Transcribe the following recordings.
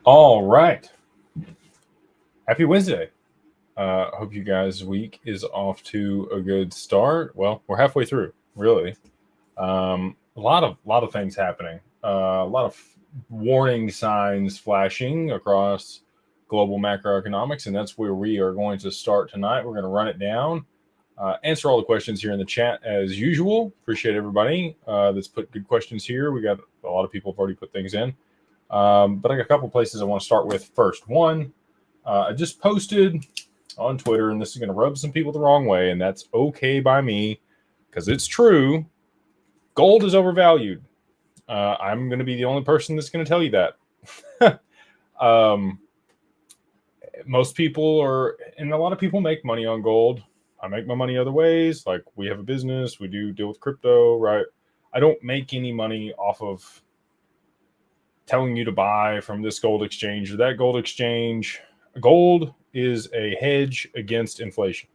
All right. Happy Wednesday. Hope you guys' week is off to a good start. Well, we're halfway through, really. A lot of things happening. A lot of warning signs flashing across global macroeconomics, and that's where we are going to start tonight. We're going to run it down, answer all the questions here in the chat as usual. Appreciate everybody that's put good questions here. We got a lot of people have already put things in. But I got a couple places I want to start with first. One, I just posted on Twitter, and this is going to rub some people the wrong way, and that's okay by me because it's true. Gold is overvalued. I'm going to be the only person that's going to tell you that. Most people are, and a lot of people make money on gold. I make my money other ways. Like we have a business, we do deal with crypto, right? I don't make any money off of telling you to buy from this gold exchange or that gold exchange. Gold is a hedge against inflation.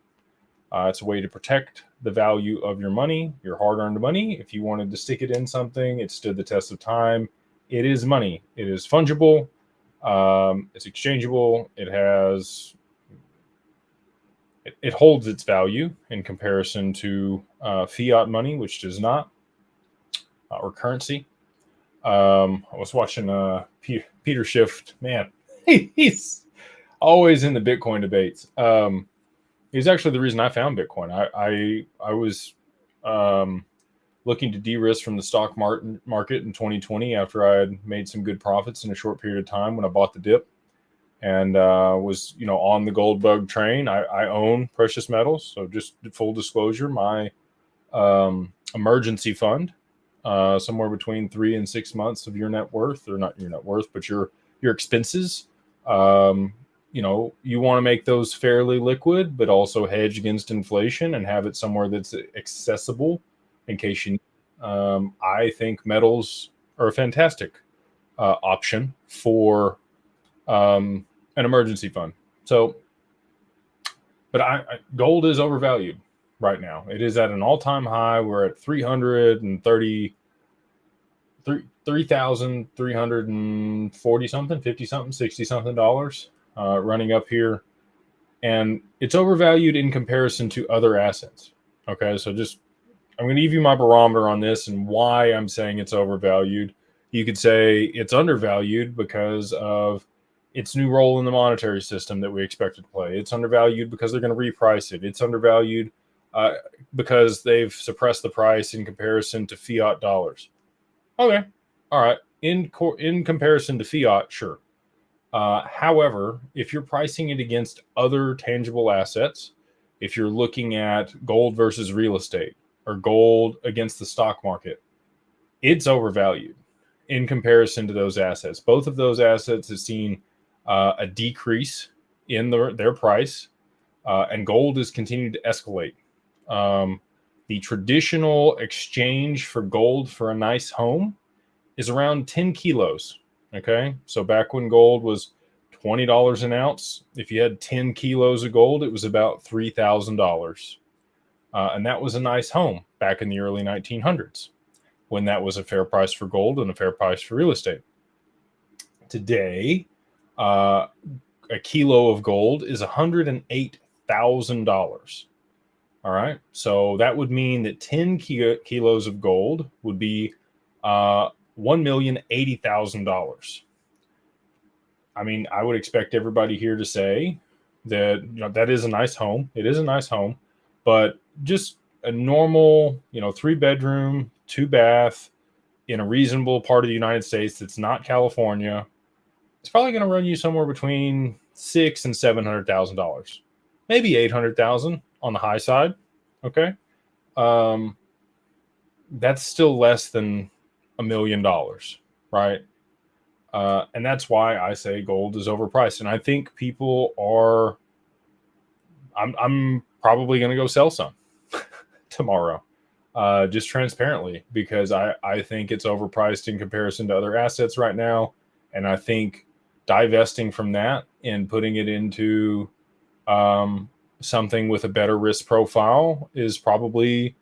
It's a way to protect the value of your money, your hard-earned money. If you wanted to stick it in something, it stood the test of time. It is money. It is fungible. It's exchangeable. It holds its value in comparison to fiat money, which does not, or currency. I was watching Peter Schiff. Man, he's always in the Bitcoin debates. He's actually the reason I found Bitcoin. I was looking to de-risk from the stock market in 2020 after I had made some good profits in a short period of time when I bought the dip, and was on the gold bug train. I own precious metals, so just full disclosure, my emergency fund. Somewhere between 3 and 6 months of your net worth, or not your net worth, but your expenses. You want to make those fairly liquid, but also hedge against inflation and have it somewhere that's accessible in case you need. I think metals are a fantastic option for an emergency fund. So, but gold is overvalued right now. It is at an all-time high. We're at 3,340 something, 50 something, 60 something dollars, running up here, and it's overvalued in comparison to other assets. Okay, so I'm going to give you my barometer on this and why I'm saying it's overvalued. You could say it's undervalued because of its new role in the monetary system that we expect it to play. It's undervalued because they're going to reprice it. It's undervalued because they've suppressed the price in comparison to fiat dollars. Okay, all right. In comparison to fiat, sure. However, if you're pricing it against other tangible assets, if you're looking at gold versus real estate or gold against the stock market, it's overvalued in comparison to those assets. Both of those assets have seen a decrease in their price, and gold has continued to escalate. The traditional exchange for gold for a nice home is around 10 kilos. Okay, so back when gold was $20 an ounce, if you had 10 kilos of gold, it was about $3,000. And that was a nice home back in the early 1900s, when that was a fair price for gold and a fair price for real estate. Today, a kilo of gold is $108,000. All right, so that would mean that 10 kilos of gold would be $1,080,000. I mean, I would expect everybody here to say that that is a nice home. It is a nice home, but just a normal 3-bedroom, 2-bath in a reasonable part of the United States that's not California, it's probably going to run you somewhere between $600,000 and $700,000, maybe $800,000 on the high side. Okay, that's still less than $1 million, right? And that's why I say gold is overpriced. And I think people are. I'm probably going to go sell some tomorrow, just transparently, because I think it's overpriced in comparison to other assets right now, and I think divesting from that and putting it into something with a better risk profile is probably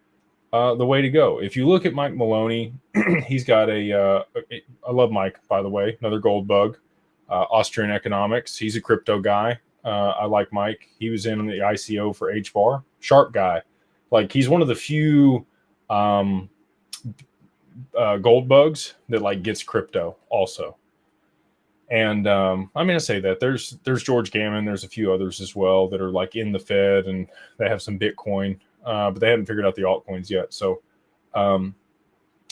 the way to go. If you look at Mike Maloney, he's got I love Mike, by the way, another gold bug. Austrian Economics. He's a crypto guy. I like Mike. He was in the ICO for HBAR. Sharp guy. Like, he's one of the few gold bugs that like gets crypto also. And I say that there's George Gammon. There's a few others as well that are like in the Fed, and they have some Bitcoin, but they haven't figured out the altcoins yet. So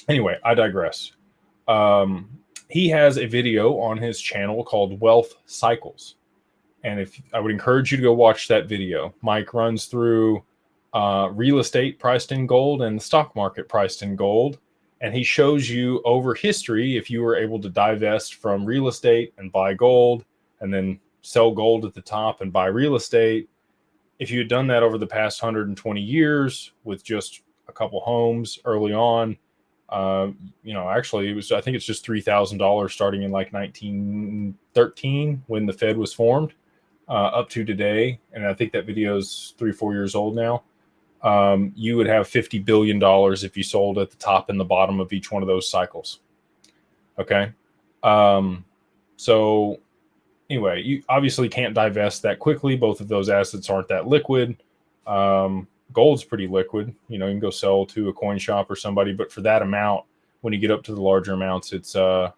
anyway, I digress. He has a video on his channel called Wealth Cycles. And if I would encourage you to go watch that video. Mike runs through real estate priced in gold and the stock market priced in gold. And he shows you over history, if you were able to divest from real estate and buy gold, and then sell gold at the top and buy real estate. If you had done that over the past 120 years with just a couple homes early on, actually it was, I think it's just $3,000 starting in like 1913 when the Fed was formed. Up to today, and I think that video is 3-4 years old now. You would have $50 billion if you sold at the top and the bottom of each one of those cycles. Okay. So anyway, you obviously can't divest that quickly. Both of those assets aren't that liquid. Gold's pretty liquid. You can go sell to a coin shop or somebody, but for that amount, when you get up to the larger amounts, it's it's a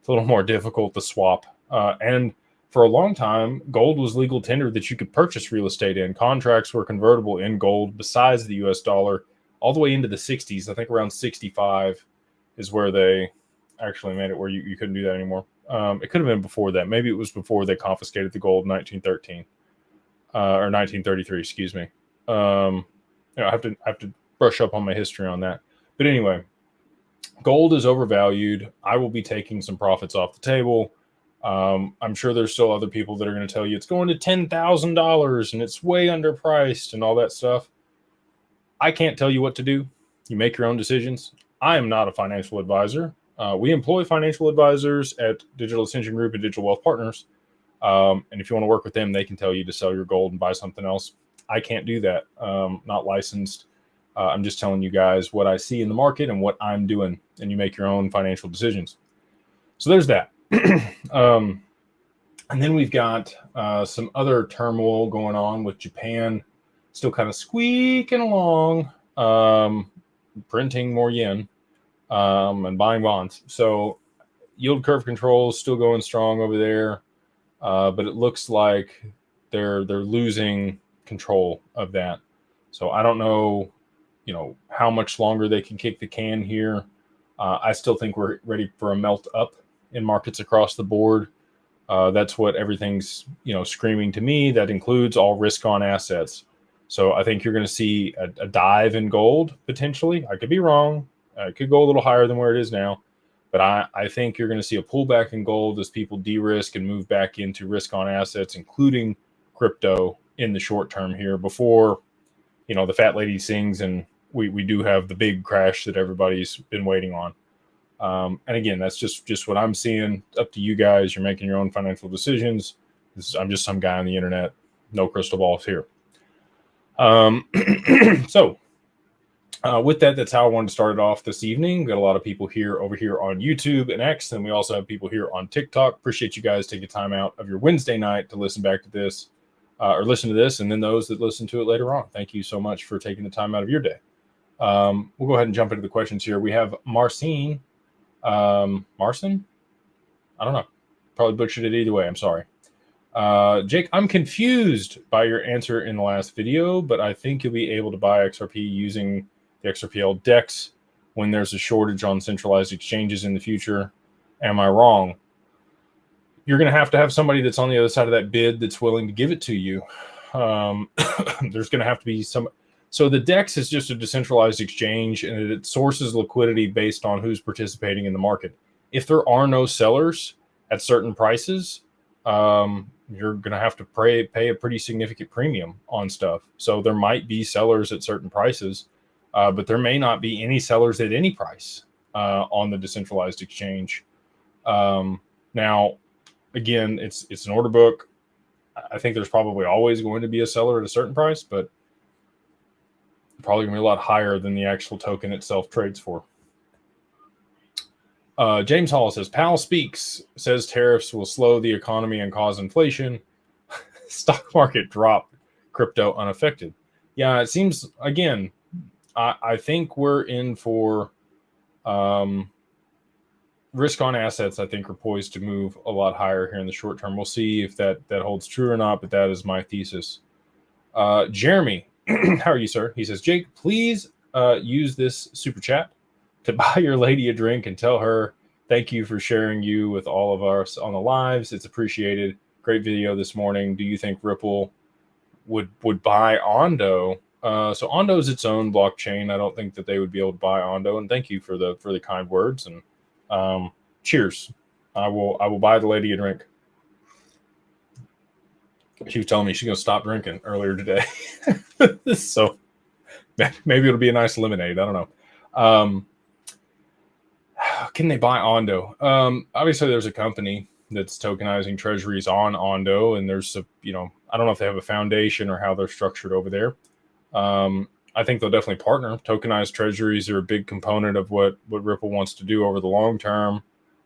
little more difficult to swap. And for a long time, gold was legal tender that you could purchase real estate in. Contracts were convertible in gold besides the US dollar all the way into the 60s. I think around 65 is where they actually made it where you couldn't do that anymore. It could have been before that. Maybe it was before they confiscated the gold in 1913 or 1933, excuse me. I have to brush up on my history on that. But anyway, gold is overvalued. I will be taking some profits off the table. I'm sure there's still other people that are going to tell you it's going to $10,000 and it's way underpriced and all that stuff. I can't tell you what to do. You make your own decisions. I am not a financial advisor. We employ financial advisors at Digital Ascension Group and Digital Wealth Partners. And if you want to work with them, they can tell you to sell your gold and buy something else. I can't do that. Not licensed. I'm just telling you guys what I see in the market and what I'm doing, and you make your own financial decisions. So there's that. And then we've got some other turmoil going on with Japan still kind of squeaking along, printing more yen and buying bonds. So yield curve control is still going strong over there, but it looks like they're losing control of that. So I don't know, how much longer they can kick the can here. I still think we're ready for a melt up in markets across the board. That's what everything's, screaming to me. That includes all risk on assets. So I think you're going to see a dive in gold potentially. I could be wrong. It could go a little higher than where it is now. But I think you're going to see a pullback in gold as people de-risk and move back into risk on assets, including crypto in the short term here before, the fat lady sings and we do have the big crash that everybody's been waiting on. And again, that's just what I'm seeing. Up to you guys. You're making your own financial decisions. I'm just some guy on the internet. No crystal balls here. So with that, that's how I wanted to start it off this evening. We've got a lot of people over here on YouTube and X, and we also have people here on TikTok. Appreciate you guys taking time out of your Wednesday night to listen back to this or listen to this, and then those that listen to it later on. Thank you so much for taking the time out of your day. We'll go ahead and jump into the questions here. We have Marcin. Marcin? I don't know. Probably butchered it either way. I'm sorry. Jake, I'm confused by your answer in the last video, but I think you'll be able to buy XRP using the XRPL DEX when there's a shortage on centralized exchanges in the future. Am I wrong? You're going to have somebody that's on the other side of that bid that's willing to give it to you. There's going to have to be some. So the DEX is just a decentralized exchange, and it sources liquidity based on who's participating in the market. If there are no sellers at certain prices, you're going to have to pay a pretty significant premium on stuff. So there might be sellers at certain prices, but there may not be any sellers at any price on the decentralized exchange. Now, again, it's an order book. I think there's probably always going to be a seller at a certain price, but probably going to be a lot higher than the actual token itself trades for. James Hall says, Powell speaks, says tariffs will slow the economy and cause inflation. Stock market drop, crypto unaffected. Yeah, it seems, again, I think we're in for risk on assets. I think are poised to move a lot higher here in the short term. We'll see if that holds true or not, but that is my thesis. Jeremy, how are you, sir? He says, Jake, please use this super chat to buy your lady a drink and tell her thank you for sharing you with all of us on the lives. It's appreciated. Great video this morning. Do you think Ripple would buy Ondo? So Ondo is its own blockchain. I don't think that they would be able to buy Ondo. And thank you for the kind words. And cheers. I will buy the lady a drink. She was telling me she's gonna stop drinking earlier today. So maybe it'll be a nice lemonade. I don't know. Can they buy Ondo? Obviously, there's a company that's tokenizing treasuries on Ondo, and there's I don't know if they have a foundation or how they're structured over there. I think they'll definitely partner. Tokenized treasuries are a big component of what Ripple wants to do over the long term.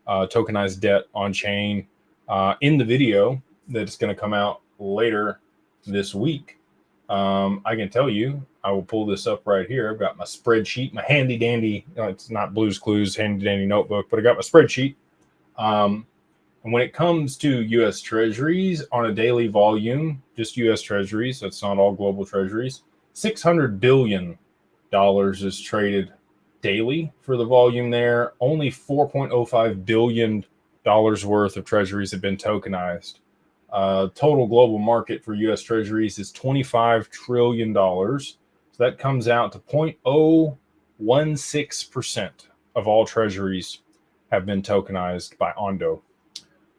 Tokenized debt on chain. In the video that's going to come out later this week, I can tell you, I will pull this up right here. I've got my spreadsheet, my handy dandy, it's not Blue's Clues handy dandy notebook, but I got my spreadsheet. And when it comes to US treasuries on a daily volume, just US treasuries, that's not all global treasuries, $600 billion is traded daily for the volume there. Only $4.05 billion worth of treasuries have been tokenized. Total global market for US treasuries is $25 trillion. So that comes out to 0.016% of all treasuries have been tokenized by Ondo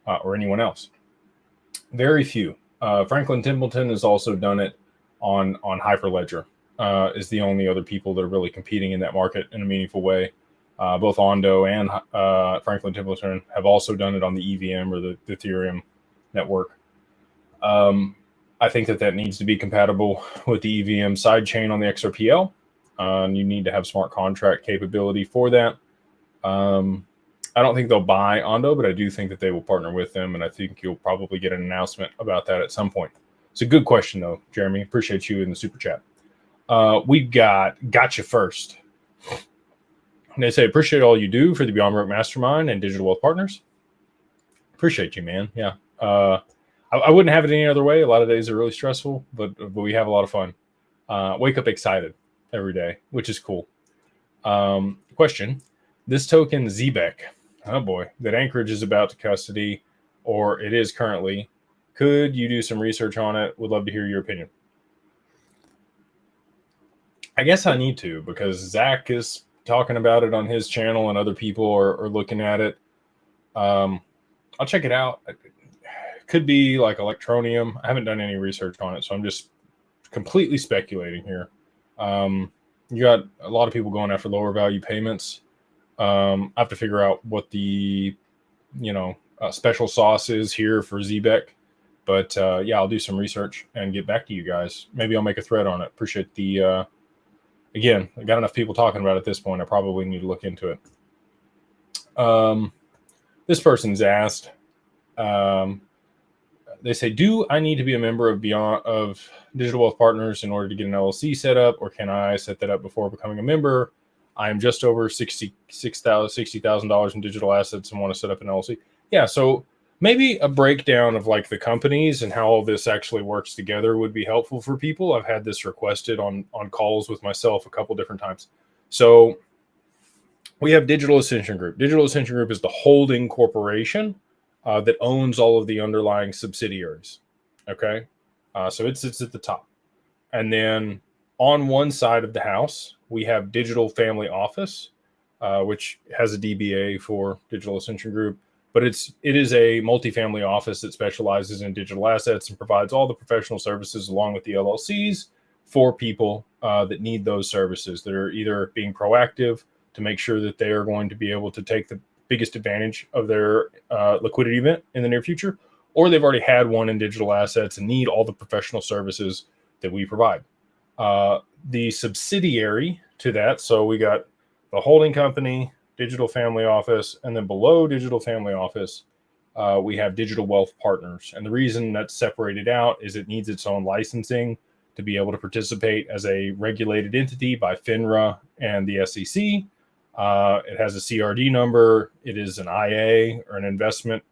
or anyone else. Very few. Franklin Templeton has also done it on Hyperledger. Is the only other people that are really competing in that market in a meaningful way. Both Ondo and Franklin Templeton have also done it on the EVM or the Ethereum network. I think that needs to be compatible with the EVM sidechain on the XRPL. You need to have smart contract capability for that. I don't think they'll buy Ondo, but I do think that they will partner with them, and I think you'll probably get an announcement about that at some point. It's a good question, though, Jeremy. Appreciate you in the super chat. We've got you first. And they say, appreciate all you do for the Beyond Broke Mastermind and Digital Wealth Partners. Appreciate you, man. Yeah. I wouldn't have it any other way. A lot of days are really stressful, but we have a lot of fun. Wake up excited every day, which is cool. Question. This token, ZBEC, oh boy, that Anchorage is about to custody, or it is currently. Could you do some research on it? Would love to hear your opinion. I guess I need to, because Zach is talking about it on his channel and other people are looking at it. I'll check it out. Could be like Electronium. I haven't done any research on it, so I'm just completely speculating here. You got a lot of people going after lower value payments. I have to figure out what the special sauce is here for ZBEC. But yeah, I'll do some research and get back to you guys. Maybe I'll make a thread on it. Appreciate the again, I got enough people talking about it at this point. I probably need to look into it. This person's asked, they say, do I need to be a member of Digital Wealth Partners in order to get an LLC set up, or can I set that up before becoming a member? I'm just over $60,000 in digital assets and want to set up an LLC. Yeah, so maybe a breakdown of like the companies and how all this actually works together would be helpful for people. I've had this requested on calls with myself a couple different times. So we have Digital Ascension Group. Digital Ascension Group is the holding corporation that owns all of the underlying subsidiaries. Okay. So it sits at the top. And then on one side of the house, we have Digital Family Office, which has a DBA for Digital Ascension Group. But it is a multifamily office that specializes in digital assets and provides all the professional services along with the LLCs for people that need those services, that are either being proactive to make sure that they are going to be able to take the biggest advantage of their liquidity event in the near future, or they've already had one in digital assets and need all the professional services that we provide. The subsidiary to that, so we got the holding company, digital family office, and then below digital family office, we have digital wealth partners. And the reason that's separated out is it needs its own licensing to be able to participate as a regulated entity by FINRA and the SEC. It has a CRD number. It is an IA or an investment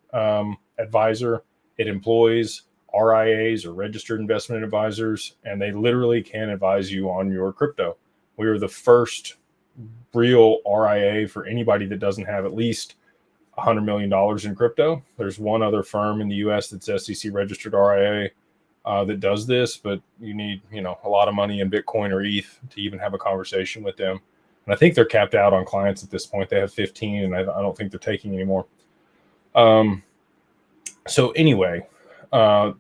advisor. It employs RIAs or registered investment advisors, and they literally can advise you on your crypto. We are the first real RIA for anybody that doesn't have at least $100 million in crypto. There's one other firm in the US that's SEC registered RIA that does this, but you need, a lot of money in Bitcoin or ETH to even have a conversation with them. And I think they're capped out on clients at this point. They have 15, and I don't think they're taking anymore. So anyway,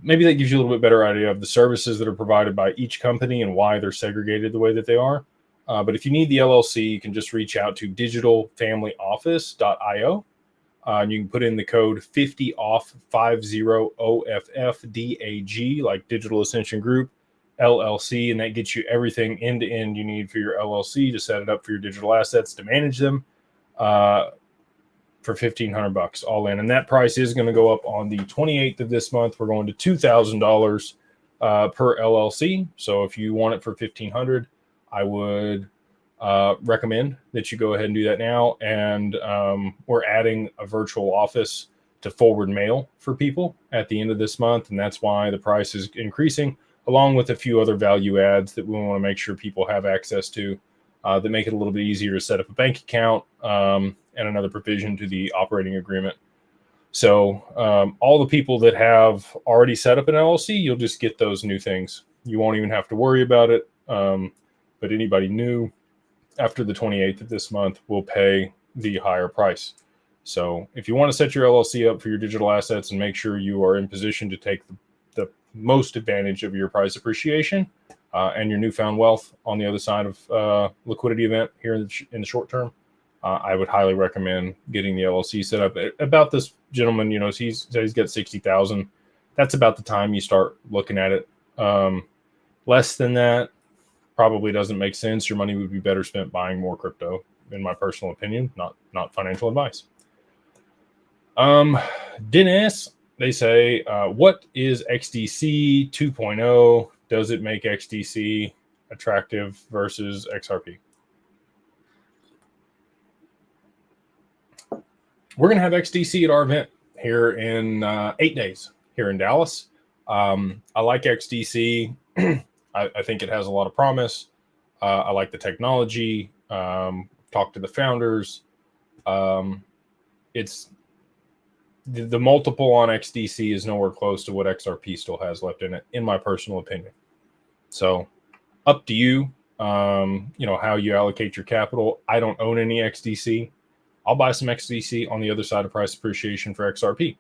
maybe that gives you a little bit better idea of the services that are provided by each company and why they're segregated the way that they are. But if you need the LLC, you can just reach out to digitalfamilyoffice.io. And you can put in the code 50OFF, 50OFFDAG, like Digital Ascension Group, LLC, and that gets you everything end to end you need for your LLC to set it up for your digital assets to manage them for $1,500 all in. And that price is going to go up on the 28th of this month. We're going to $2,000 per LLC. So if you want it for $1,500, I would recommend that you go ahead and do that now. And we're adding a virtual office to forward mail for people at the end of this month. And that's why the price is increasing, along with a few other value adds that we want to make sure people have access to that make it a little bit easier to set up a bank account and another provision to the operating agreement. So all the people that have already set up an LLC, you'll just get those new things. You won't even have to worry about it. But anybody new after the 28th of this month will pay the higher price. So if you want to set your LLC up for your digital assets and make sure you are in position to take the most advantage of your price appreciation and your newfound wealth on the other side of liquidity event here in the short term, I would highly recommend getting the LLC set up. About this gentleman, he's got 60,000. That's about the time you start looking at it. Less than that probably doesn't make sense. Your money would be better spent buying more crypto, in my personal opinion, not financial advice. Dennis, they say, what is XDC 2.0? Does it make XDC attractive versus XRP? We're going to have XDC at our event here in 8 days here in Dallas. I like XDC. I think it has a lot of promise. I like the technology. Talk to the founders. It's the multiple on XDC is nowhere close to what XRP still has left in it, in my personal opinion. So up to you, how you allocate your capital. I don't own any XDC. I'll buy some XDC on the other side of price appreciation for XRP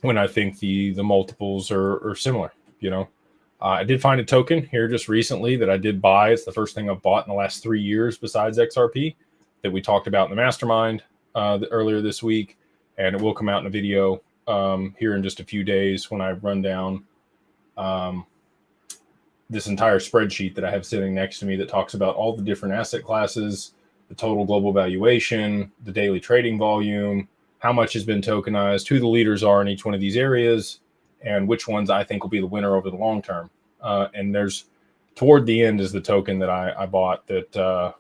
when I think the multiples are similar, I did find a token here just recently that I did buy. It's the first thing I've bought in the last 3 years besides XRP that we talked about in the Mastermind earlier this week. And it will come out in a video here in just a few days when I run down this entire spreadsheet that I have sitting next to me that talks about all the different asset classes, the total global valuation, the daily trading volume, how much has been tokenized, who the leaders are in each one of these areas, and which ones I think will be the winner over the long term. And there's toward the end is the token that I bought that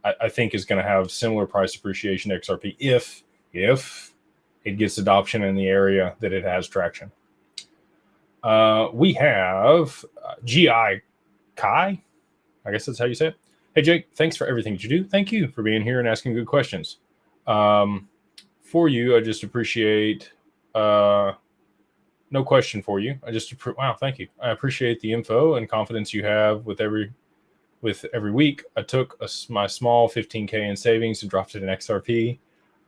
I think is going to have similar price appreciation to XRP if it gets adoption in the area that it has traction. We have GI Kai. I guess that's how you say it. Hey, Jake, thanks for everything that you do. Thank you for being here and asking good questions. For you, I just appreciate... no question for you. Wow, thank you. I appreciate the info and confidence you have with every week. I took my small 15K in savings and dropped it in XRP.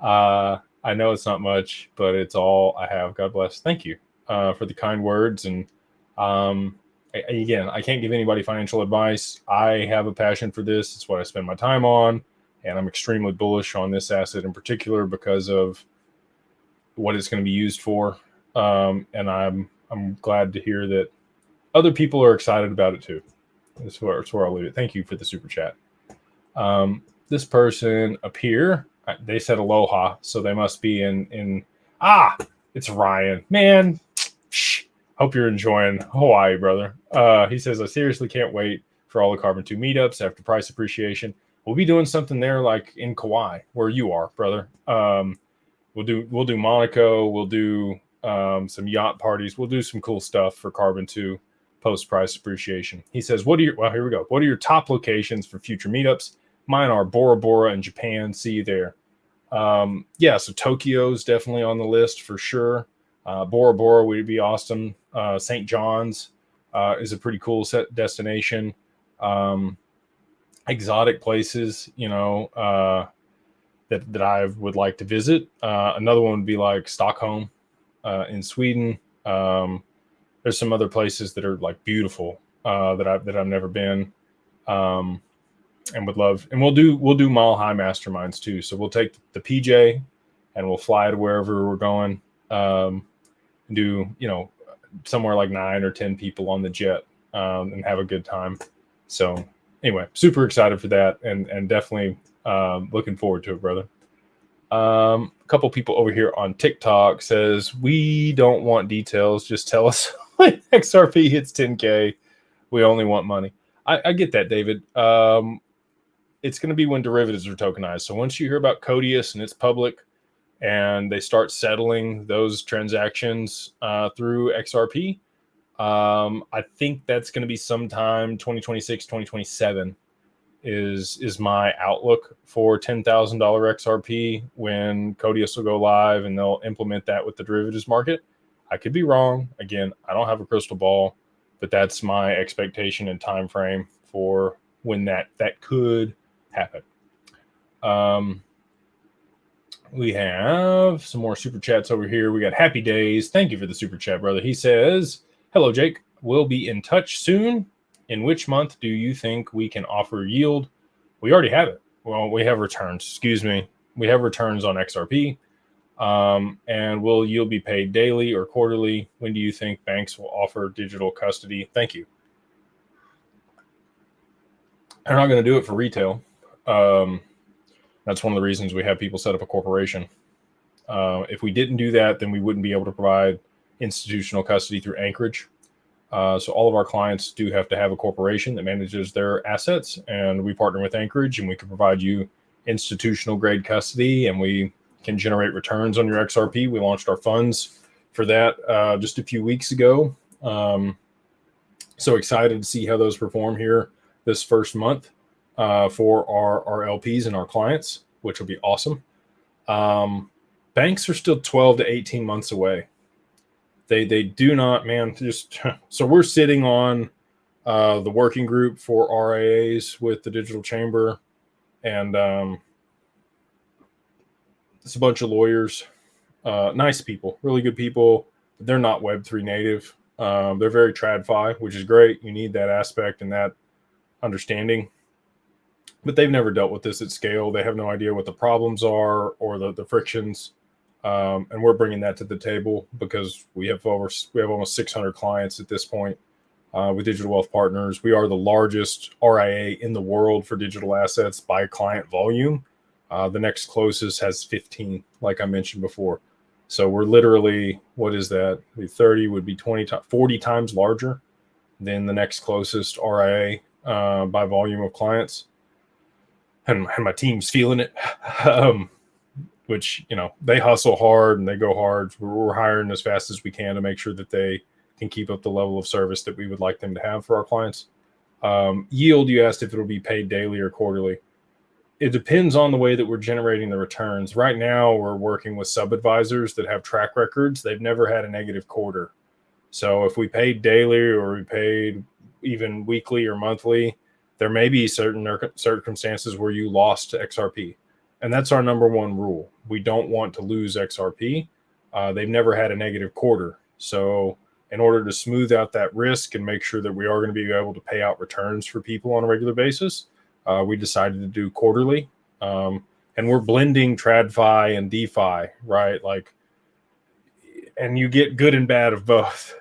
I know it's not much, but it's all I have. God bless. Thank you for the kind words. And again, I can't give anybody financial advice. I have a passion for this. It's what I spend my time on. And I'm extremely bullish on this asset in particular because of what it's going to be used for. And I'm glad to hear that other people are excited about it too. That's where I'll leave it. Thank you for the super chat. this person up here, they said aloha, so they must be in it's Ryan. Man, hope you're enjoying Hawaii, brother. He says, I seriously can't wait for all the Carbon 2 meetups after price appreciation. We'll be doing something there like in Kauai, where you are, brother. We'll do Monaco. We'll do some yacht parties. We'll do some cool stuff for Carbon 2 post price appreciation. He says, here we go. What are your top locations for future meetups? Mine are Bora Bora in Japan. See you there. So Tokyo's definitely on the list for sure. Bora Bora would be awesome. St. John's is a pretty cool destination. Exotic places, that I would like to visit. Another one would be like Stockholm in Sweden. There's some other places that are like beautiful that I've never been and would love. And we'll do mile high masterminds too. So we'll take the PJ and we'll fly to wherever we're going. And do somewhere like 9 or 10 people on the jet and have a good time. So anyway, super excited for that and definitely looking forward to it, brother. A couple people over here on TikTok says, we don't want details. Just tell us when XRP hits 10K. We only want money. I get that, David. It's going to be when derivatives are tokenized. So once you hear about Codius and it's public and they start settling those transactions through XRP, I think that's going to be sometime 2026, 2027 is my outlook for $10,000 XRP when Codius will go live and they'll implement that with the derivatives market. I could be wrong. Again, I don't have a crystal ball, but that's my expectation and time frame for when that could happen. We have some more super chats over here. We got Happy Days. Thank you for the super chat, brother. He says, hello, Jake. We'll be in touch soon. In which month do you think we can offer yield? We already have it. Well, we have returns. Excuse me. We have returns on XRP. And will yield be paid daily or quarterly? When do you think banks will offer digital custody? Thank you. They're not going to do it for retail. That's one of the reasons we have people set up a corporation. If we didn't do that, then we wouldn't be able to provide institutional custody through Anchorage. So all of our clients do have to have a corporation that manages their assets, and we partner with Anchorage, and we can provide you institutional grade custody, and we can generate returns on your XRP. We launched our funds for that just a few weeks ago. So excited to see how those perform here this first month for our LPs and our clients, which will be awesome. Banks are still 12 to 18 months away. They do not, man, just so we're sitting on the working group for RIAs with the Digital Chamber, and it's a bunch of lawyers, nice people, really good people, but they're not Web3 native. They're very TradFi, which is great. You need that aspect and that understanding, but they've never dealt with this at scale. They have no idea what the problems are or the frictions. And we're bringing that to the table because we have almost 600 clients at this point with Digital Wealth Partners. We are the largest RIA in the world for digital assets by client volume. The next closest has 15, like I mentioned before. So we're literally, what is that? 30 would be 40 times larger than the next closest RIA by volume of clients. And my team's feeling it. Which, they hustle hard and they go hard. We're hiring as fast as we can to make sure that they can keep up the level of service that we would like them to have for our clients. Yield, you asked if it'll be paid daily or quarterly. It depends on the way that we're generating the returns. Right now, we're working with sub-advisors that have track records. They've never had a negative quarter. So if we paid daily or we paid even weekly or monthly, there may be certain circumstances where you lost to XRP. And that's our number one rule. We don't want to lose XRP. They've never had a negative quarter. So in order to smooth out that risk and make sure that we are going to be able to pay out returns for people on a regular basis, we decided to do quarterly. And we're blending TradFi and DeFi, right? And you get good and bad of both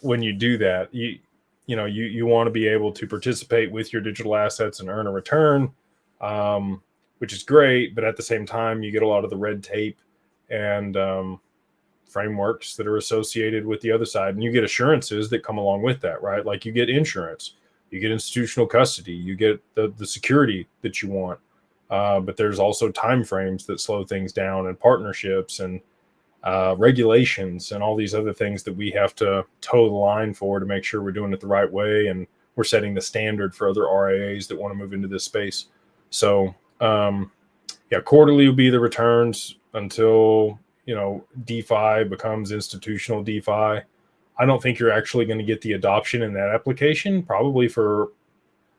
when you do that. You want to be able to participate with your digital assets and earn a return. which is great. But at the same time, you get a lot of the red tape and frameworks that are associated with the other side, and you get assurances that come along with that, right? Like you get insurance, you get institutional custody, you get the security that you want, but there's also time frames that slow things down, and partnerships and regulations and all these other things that we have to toe the line for to make sure we're doing it the right way, and we're setting the standard for other RIAs that want to move into this space. So yeah, quarterly will be the returns until DeFi becomes institutional DeFi. I don't think you're actually going to get the adoption in that application, probably for,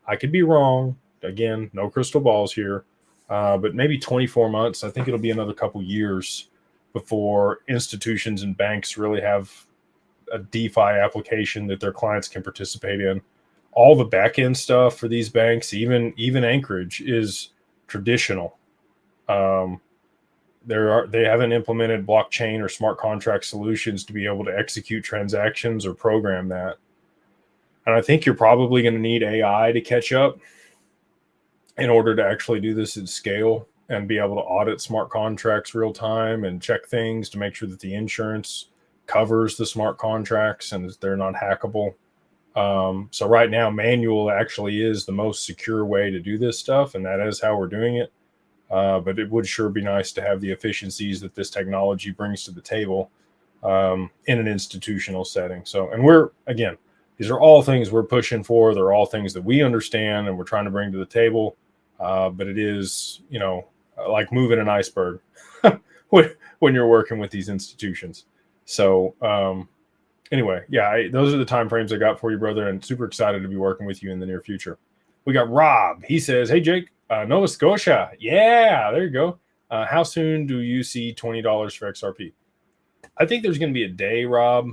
I could be wrong, again, no crystal balls here, but maybe 24 months. I think it'll be another couple years before institutions and banks really have a DeFi application that their clients can participate in. All the back end stuff for these banks, even Anchorage, is traditional. They haven't implemented blockchain or smart contract solutions to be able to execute transactions or program that. And I think you're probably going to need AI to catch up in order to actually do this at scale and be able to audit smart contracts real time and check things to make sure that the insurance covers the smart contracts and they're not hackable. So right now, manual actually is the most secure way to do this stuff, and that is how we're doing it. But it would sure be nice to have the efficiencies that this technology brings to the table in an institutional setting. So, and these are all things we're pushing for. They're all things that we understand and we're trying to bring to the table. But it is, like moving an iceberg when you're working with these institutions. So anyway, yeah, those are the time frames I got for you, brother, and super excited to be working with you in the near future. We got Rob. He says, hey, Jake, Nova Scotia. Yeah, there you go. How soon do you see $20 for XRP? I think there's going to be a day, Rob,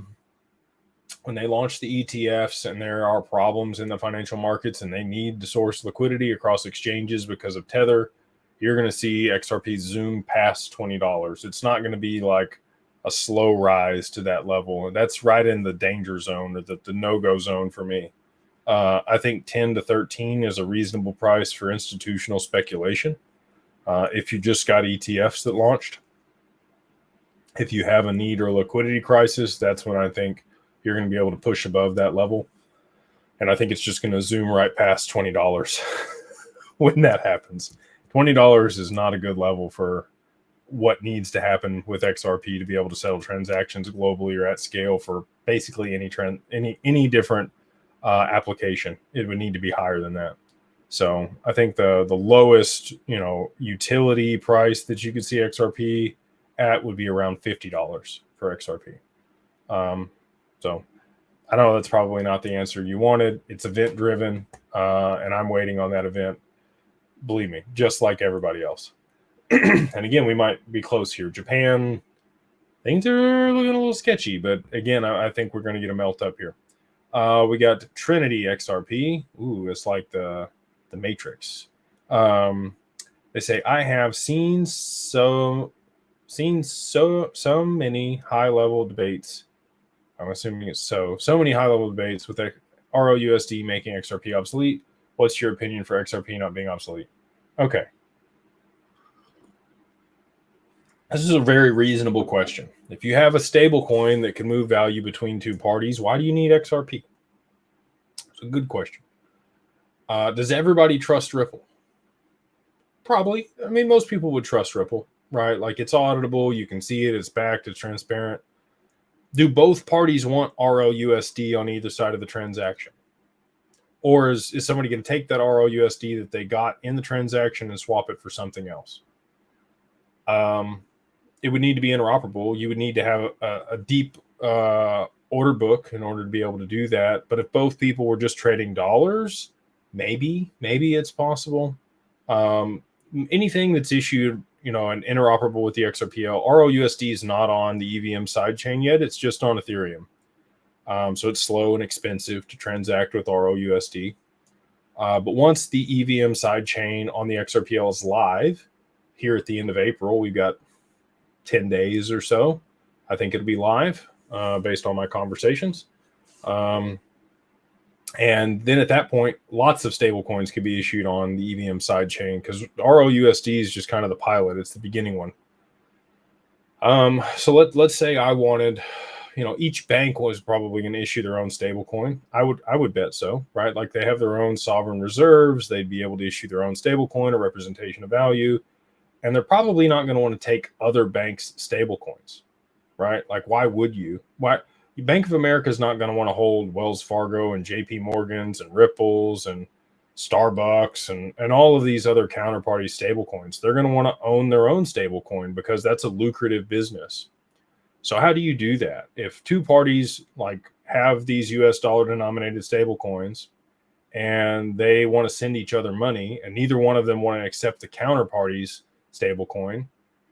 when they launch the ETFs and there are problems in the financial markets and they need to source liquidity across exchanges because of Tether. You're going to see XRP zoom past $20. It's not going to be like a slow rise to that level. And that's right in the danger zone, or the no-go zone for me. I think 10 to 13 is a reasonable price for institutional speculation. If you just got ETFs that launched, if you have a need or liquidity crisis, that's when I think you're going to be able to push above that level. And I think it's just going to zoom right past $20 when that happens. $20 is not a good level for what needs to happen with XRP to be able to settle transactions globally or at scale for basically any different application. It would need to be higher than that. So I think the lowest utility price that you could see XRP at would be around $50 for XRP. So I know that's probably not the answer you wanted. It's event driven, and I'm waiting on that event. Believe me, just like everybody else. And again, we might be close here. Japan, things are looking a little sketchy, but again, I think we're going to get a melt up here. We got Trinity XRP. Ooh, it's like the Matrix. They say, I have seen so many high level debates. I'm assuming it's so many high level debates with ROUSD making XRP obsolete. What's your opinion for XRP not being obsolete? Okay. This is a very reasonable question. If you have a stable coin that can move value between two parties, why do you need XRP? It's a good question. Does everybody trust Ripple? Probably. I mean, most people would trust Ripple, right? Like, it's auditable. You can see it. It's backed. It's transparent. Do both parties want ROUSD on either side of the transaction? Or is somebody going to take that ROUSD that they got in the transaction and swap it for something else? It would need to be interoperable. You would need to have a deep order book in order to be able to do that. But if both people were just trading dollars, maybe it's possible. Anything that's issued, and interoperable with the XRPL, ROUSD is not on the EVM sidechain yet. It's just on Ethereum. So it's slow and expensive to transact with ROUSD. But once the EVM sidechain on the XRPL is live, here at the end of April, we've got 10 days or so. I think it'll be live based on my conversations. And then at that point, lots of stable coins could be issued on the EVM side chain, because ROUSD is just kind of the pilot. It's the beginning one. So let's say I wanted, each bank was probably going to issue their own stable coin. I would bet so, right? Like they have their own sovereign reserves. They'd be able to issue their own stable coin, a representation of value. And they're probably not going to want to take other banks' stable coins, right? Like, why would you? Why? Bank of America is not going to want to hold Wells Fargo and JP Morgans and Ripples and Starbucks and all of these other counterparty stablecoins. They're going to want to own their own stablecoin because that's a lucrative business. So how do you do that? If two parties like have these US dollar denominated stablecoins and they want to send each other money and neither one of them want to accept the counterparty's stablecoin,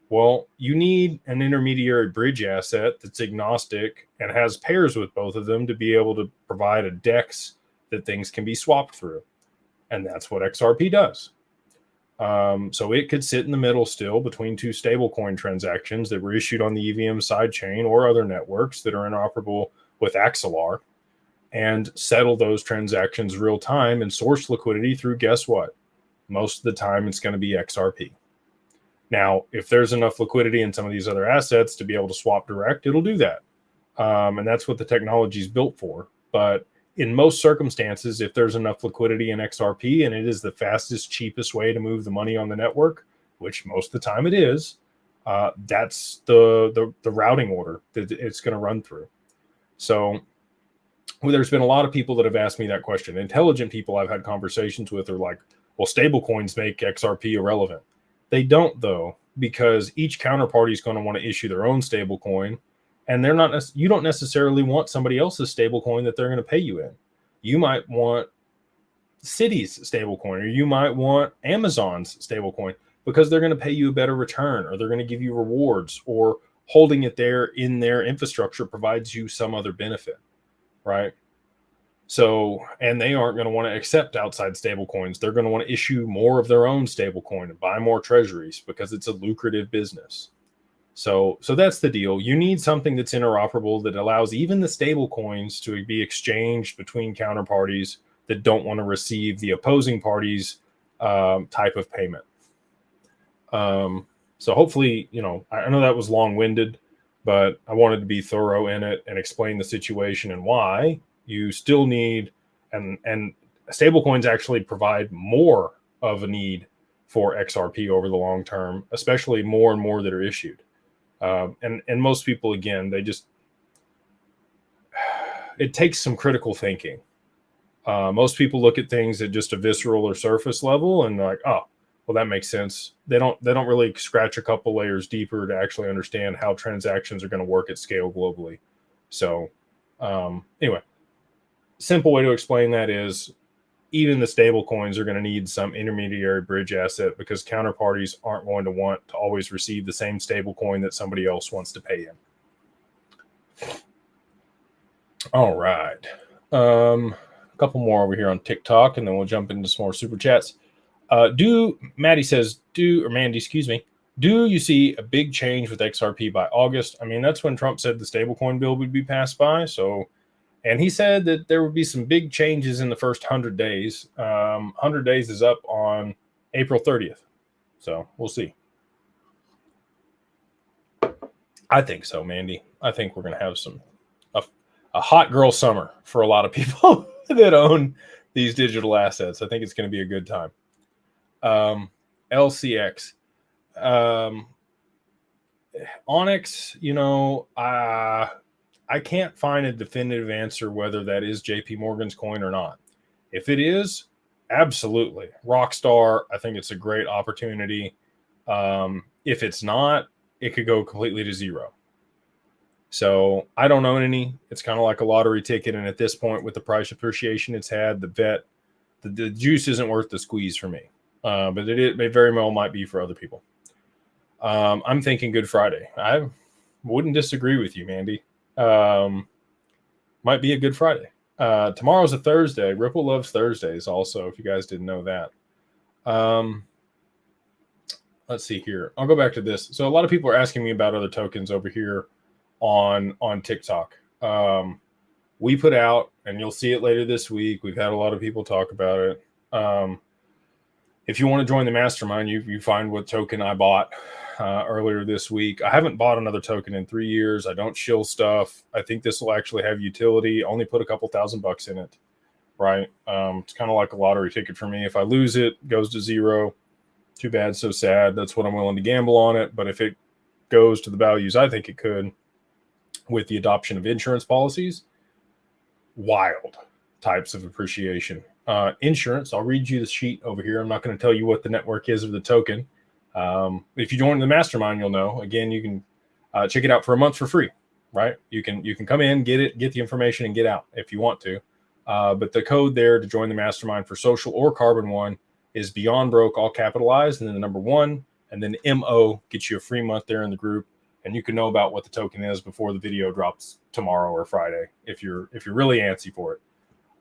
well, you need an intermediary bridge asset that's agnostic and has pairs with both of them to be able to provide a DEX that things can be swapped through. And that's what XRP does. So it could sit in the middle still between two stablecoin transactions that were issued on the EVM sidechain or other networks that are interoperable with Axelar and settle those transactions real time and source liquidity through, guess what? Most of the time, it's going to be XRP. Now, if there's enough liquidity in some of these other assets to be able to swap direct, it'll do that. And that's what the technology is built for. But in most circumstances, if there's enough liquidity in XRP and it is the fastest, cheapest way to move the money on the network, which most of the time it is, that's the routing order that it's going to run through. So there's been a lot of people that have asked me that question. Intelligent people I've had conversations with are like, well, stablecoins make XRP irrelevant. They don't, though, because each counterparty is going to want to issue their own stablecoin, and they're not. You don't necessarily want somebody else's stablecoin that they're going to pay you in. You might want Citi's stablecoin, or you might want Amazon's stablecoin because they're going to pay you a better return, or they're going to give you rewards, or holding it there in their infrastructure provides you some other benefit, right? So, and they aren't going to want to accept outside stablecoins. They're going to want to issue more of their own stablecoin and buy more treasuries because it's a lucrative business. So that's the deal. You need something that's interoperable that allows even the stablecoins to be exchanged between counterparties that don't want to receive the opposing party's type of payment. So hopefully, I know that was long-winded, but I wanted to be thorough in it and explain the situation and why you still need, and stablecoins actually provide more of a need for XRP over the long term, especially more and more that are issued. And most people, again, it takes some critical thinking. Most people look at things at just a visceral or surface level and like, oh, well, that makes sense. They don't really scratch a couple layers deeper to actually understand how transactions are going to work at scale globally. So anyway, simple way to explain that is even the stable coins are going to need some intermediary bridge asset because counterparties aren't going to want to always receive the same stable coin that somebody else wants to pay in. All right. A couple more over here on TikTok, and then we'll jump into some more super chats. Mandy says, do you see a big change with XRP by August? I mean, that's when Trump said the stablecoin bill would be passed by. So, and he said that there would be some big changes in the first 100 days. 100 days is up on April 30th. So we'll see. I think so, Mandy. I think we're going to have a hot girl summer for a lot of people that own these digital assets. I think it's going to be a good time. LCX. Onyx, I can't find a definitive answer whether that is JP Morgan's coin or not. If it is, absolutely. Rockstar, I think it's a great opportunity. If it's not, it could go completely to zero. So I don't own any. It's kind of like a lottery ticket. And at this point, with the price appreciation it's had, the juice isn't worth the squeeze for me. But it very well might be for other people. I'm thinking Good Friday. I wouldn't disagree with you, Mandy. Might be a Good Friday. Tomorrow's a Thursday. Ripple loves Thursdays also, if you guys didn't know that. Let's see here. I'll go back to this. So a lot of people are asking me about other tokens over here on TikTok. We put out and you'll see it later this week. We've had a lot of people talk about it. If you want to join the mastermind, you find what token I bought earlier this week. I haven't bought another token in 3 years. I don't shill stuff. I think this will actually have utility. Only put a couple $1,000 in it, right? It's kind of like a lottery ticket for me. If I lose it, it goes to zero. Too bad, so sad. That's what I'm willing to gamble on it. But if it goes to the values I think it could with the adoption of insurance policies, wild types of appreciation. Insurance, I'll read you the sheet over here. I'm not going to tell you what the network is of the token. If you join the mastermind, you'll know. Again, you can check it out for a month for free, right? You can come in, get the information, and get out if you want to. But the code there to join the mastermind for social or carbon one is Beyond Broke, all capitalized, and then the number 1, and then MO gets you a free month there in the group, and you can know about what the token is before the video drops tomorrow or Friday if you're really antsy for it.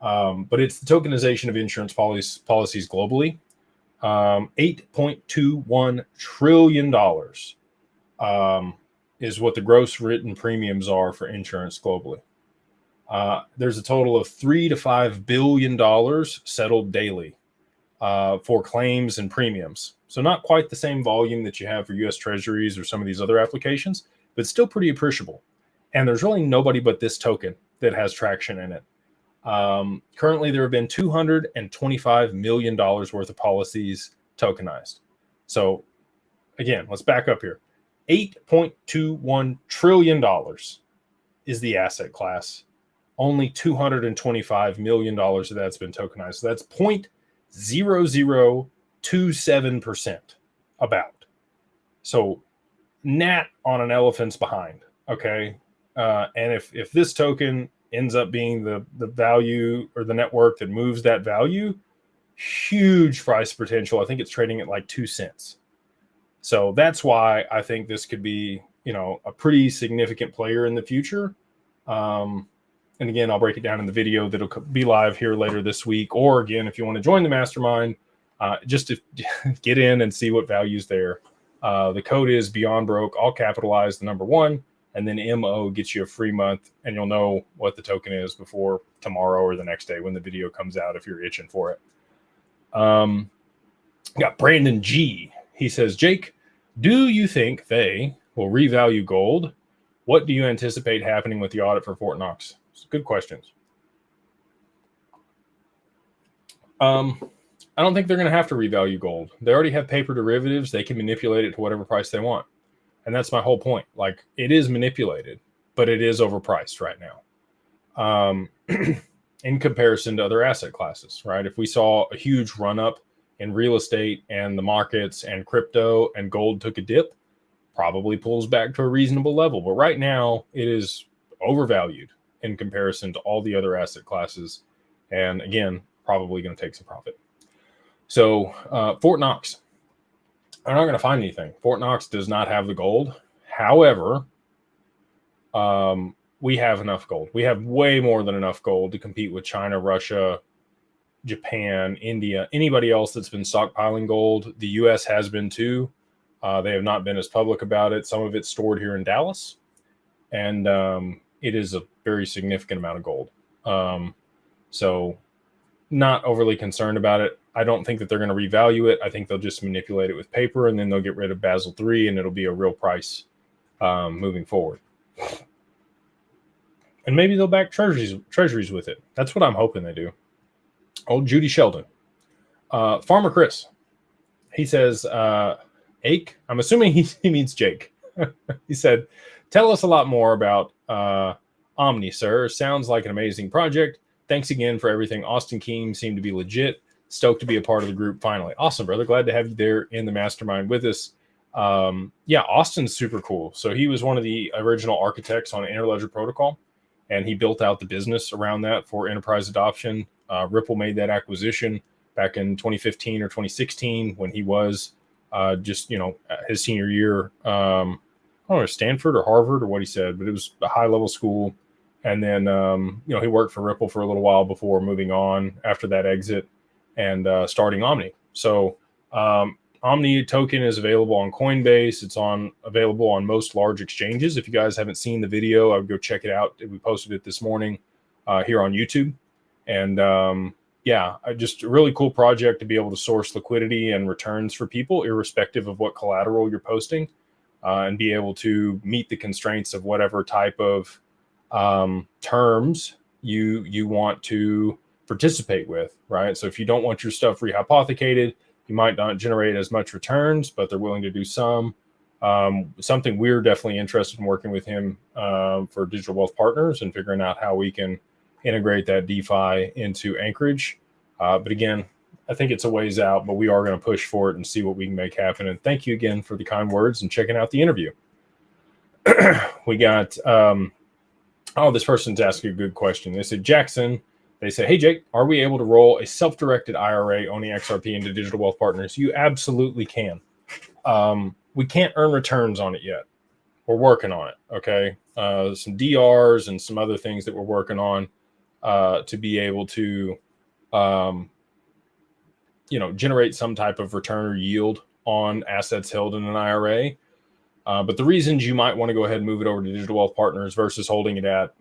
But it's the tokenization of insurance policies globally. $8.21 trillion is what the gross written premiums are for insurance globally. There's a total of $3 to $5 billion settled daily for claims and premiums. So not quite the same volume that you have for U.S. Treasuries or some of these other applications, but still pretty appreciable. And there's really nobody but this token that has traction in it. Currently, there have been $225 million worth of policies tokenized. So again, let's back up here. $8.21 trillion is the asset class. Only $225 million of that's been tokenized. So that's 0.0027% about. So gnat on an elephant's behind. Okay. And if this token ends up being the value or the network that moves that value, huge price potential. I think it's trading at like 2 cents. So that's why I think this could be, a pretty significant player in the future. And again, I'll break it down in the video that'll be live here later this week. Or again, if you want to join the mastermind, just to get in and see what value's there. The code is Beyond Broke, all capitalized, the number 1. And then MO gets you a free month, and you'll know what the token is before tomorrow or the next day when the video comes out if you're itching for it. Got Brandon G. He says, Jake, do you think they will revalue gold? What do you anticipate happening with the audit for Fort Knox? Good questions. I don't think they're going to have to revalue gold. They already have paper derivatives. They can manipulate it to whatever price they want. And that's my whole point. Like, it is manipulated, but it is overpriced right now in comparison to other asset classes, right? If we saw a huge run up in real estate and the markets and crypto and gold took a dip, probably pulls back to a reasonable level. But right now it is overvalued in comparison to all the other asset classes. And again, probably going to take some profit. So Fort Knox. I'm not going to find anything. Fort Knox does not have the gold. However, we have enough gold. We have way more than enough gold to compete with China, Russia, Japan, India, anybody else that's been stockpiling gold. The U.S. has been too. They have not been as public about it. Some of it's stored here in Dallas, and it is a very significant amount of gold. So not overly concerned about it. I don't think that they're going to revalue it. I think they'll just manipulate it with paper, and then they'll get rid of Basel III, and it'll be a real price moving forward. And maybe they'll back treasuries with it. That's what I'm hoping they do. Old Judy Sheldon. Farmer Chris. He says, Ake, I'm assuming he means Jake. He said, tell us a lot more about Omni, sir. Sounds like an amazing project. Thanks again for everything. Austin Keem seemed to be legit. Stoked to be a part of the group finally. Awesome, brother. Glad to have you there in the mastermind with us. Yeah, Austin's super cool. So he was one of the original architects on Interledger Protocol, and he built out the business around that for enterprise adoption. Ripple made that acquisition back in 2015 or 2016 when he was just, his senior year. I don't know, Stanford or Harvard or what he said, but it was a high-level school. And then, he worked for Ripple for a little while before moving on after that exit and starting Omni. So Omni token is available on Coinbase. It's available on most large exchanges. If you guys haven't seen the video, I would go check it out. We posted it this morning. here on YouTube. And just a really cool project to be able to source liquidity and returns for people, irrespective of what collateral you're posting, and be able to meet the constraints of whatever type of terms you want to participate with, right? So if you don't want your stuff rehypothecated, you might not generate as much returns, but they're willing to do some. Something we're definitely interested in working with him for Digital Wealth Partners and figuring out how we can integrate that DeFi into Anchorage. But again, I think it's a ways out, but we are going to push for it and see what we can make happen. And thank you again for the kind words and checking out the interview. We got, this person's asking a good question. They said, Jackson, they say, hey, Jake, are we able to roll a self-directed IRA owning XRP into Digital Wealth Partners? You absolutely can. We can't earn returns on it yet. We're working on it, okay? Some DRs and some other things that we're working on to be able to, generate some type of return or yield on assets held in an IRA. But the reasons you might want to go ahead and move it over to Digital Wealth Partners versus holding it at,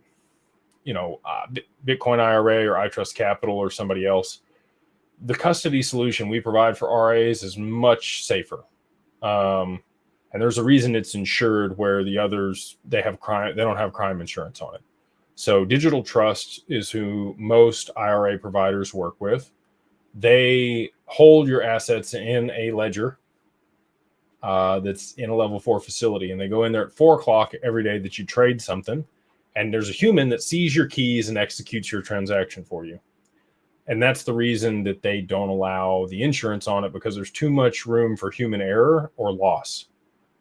Bitcoin IRA or iTrust Capital or somebody else, the custody solution we provide for RAs is much safer. And there's a reason it's insured where the others, they don't have crime insurance on it. So Digital Trust is who most IRA providers work with. They hold your assets in a ledger that's in a level 4 facility, and they go in there at 4:00 every day that you trade something, and there's a human that sees your keys and executes your transaction for you. And that's the reason that they don't allow the insurance on it, because there's too much room for human error or loss.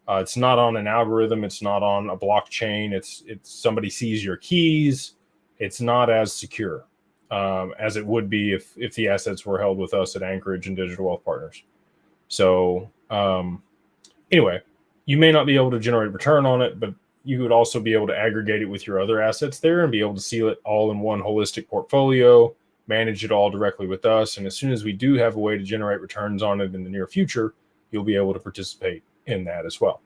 It's not on an algorithm. It's not on a blockchain. It's somebody sees your keys. It's not as secure as it would be if the assets were held with us at Anchorage and Digital Wealth Partners. So anyway, you may not be able to generate return on it, but you would also be able to aggregate it with your other assets there and be able to seal it all in one holistic portfolio, manage it all directly with us. And as soon as we do have a way to generate returns on it in the near future, you'll be able to participate in that as well.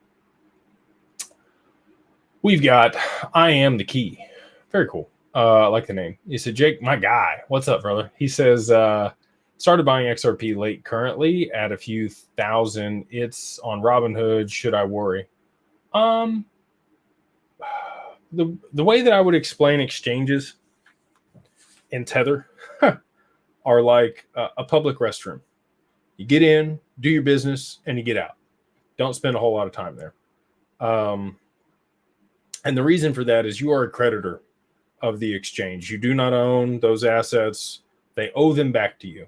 We've got I Am the Key. Very cool. I like the name. He said, Jake, my guy. What's up, brother? He says, started buying XRP late currently at a few thousand. It's on Robinhood. Should I worry? The way that I would explain exchanges in Tether are like a public restroom. You get in, do your business, and you get out. Don't spend a whole lot of time there. And the reason for that is you are a creditor of the exchange. You do not own those assets. They owe them back to you.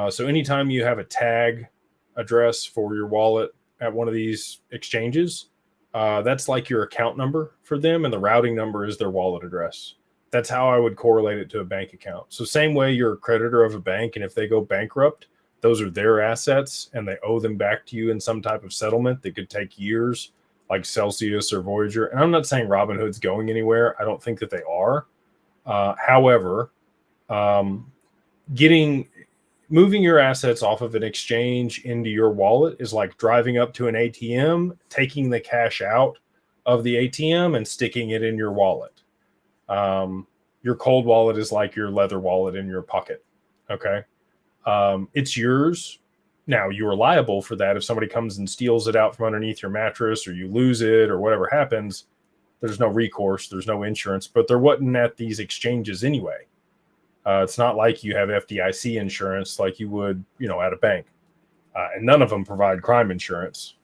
So anytime you have a tag address for your wallet at one of these exchanges, that's like your account number for them, and the routing number is their wallet address. That's how I would correlate it to a bank account. So same way you're a creditor of a bank, and if they go bankrupt, those are their assets, and they owe them back to you in some type of settlement that could take years, like Celsius or Voyager. And I'm not saying Robinhood's going anywhere. I don't think that they are. However, moving your assets off of an exchange into your wallet is like driving up to an ATM, taking the cash out of the ATM and sticking it in your wallet. Your cold wallet is like your leather wallet in your pocket. Okay. It's yours. Now you're liable for that. If somebody comes and steals it out from underneath your mattress, or you lose it, or whatever happens, there's no recourse. There's no insurance, but there wasn't at these exchanges anyway. It's not like you have FDIC insurance like you would, at a bank. And none of them provide crime insurance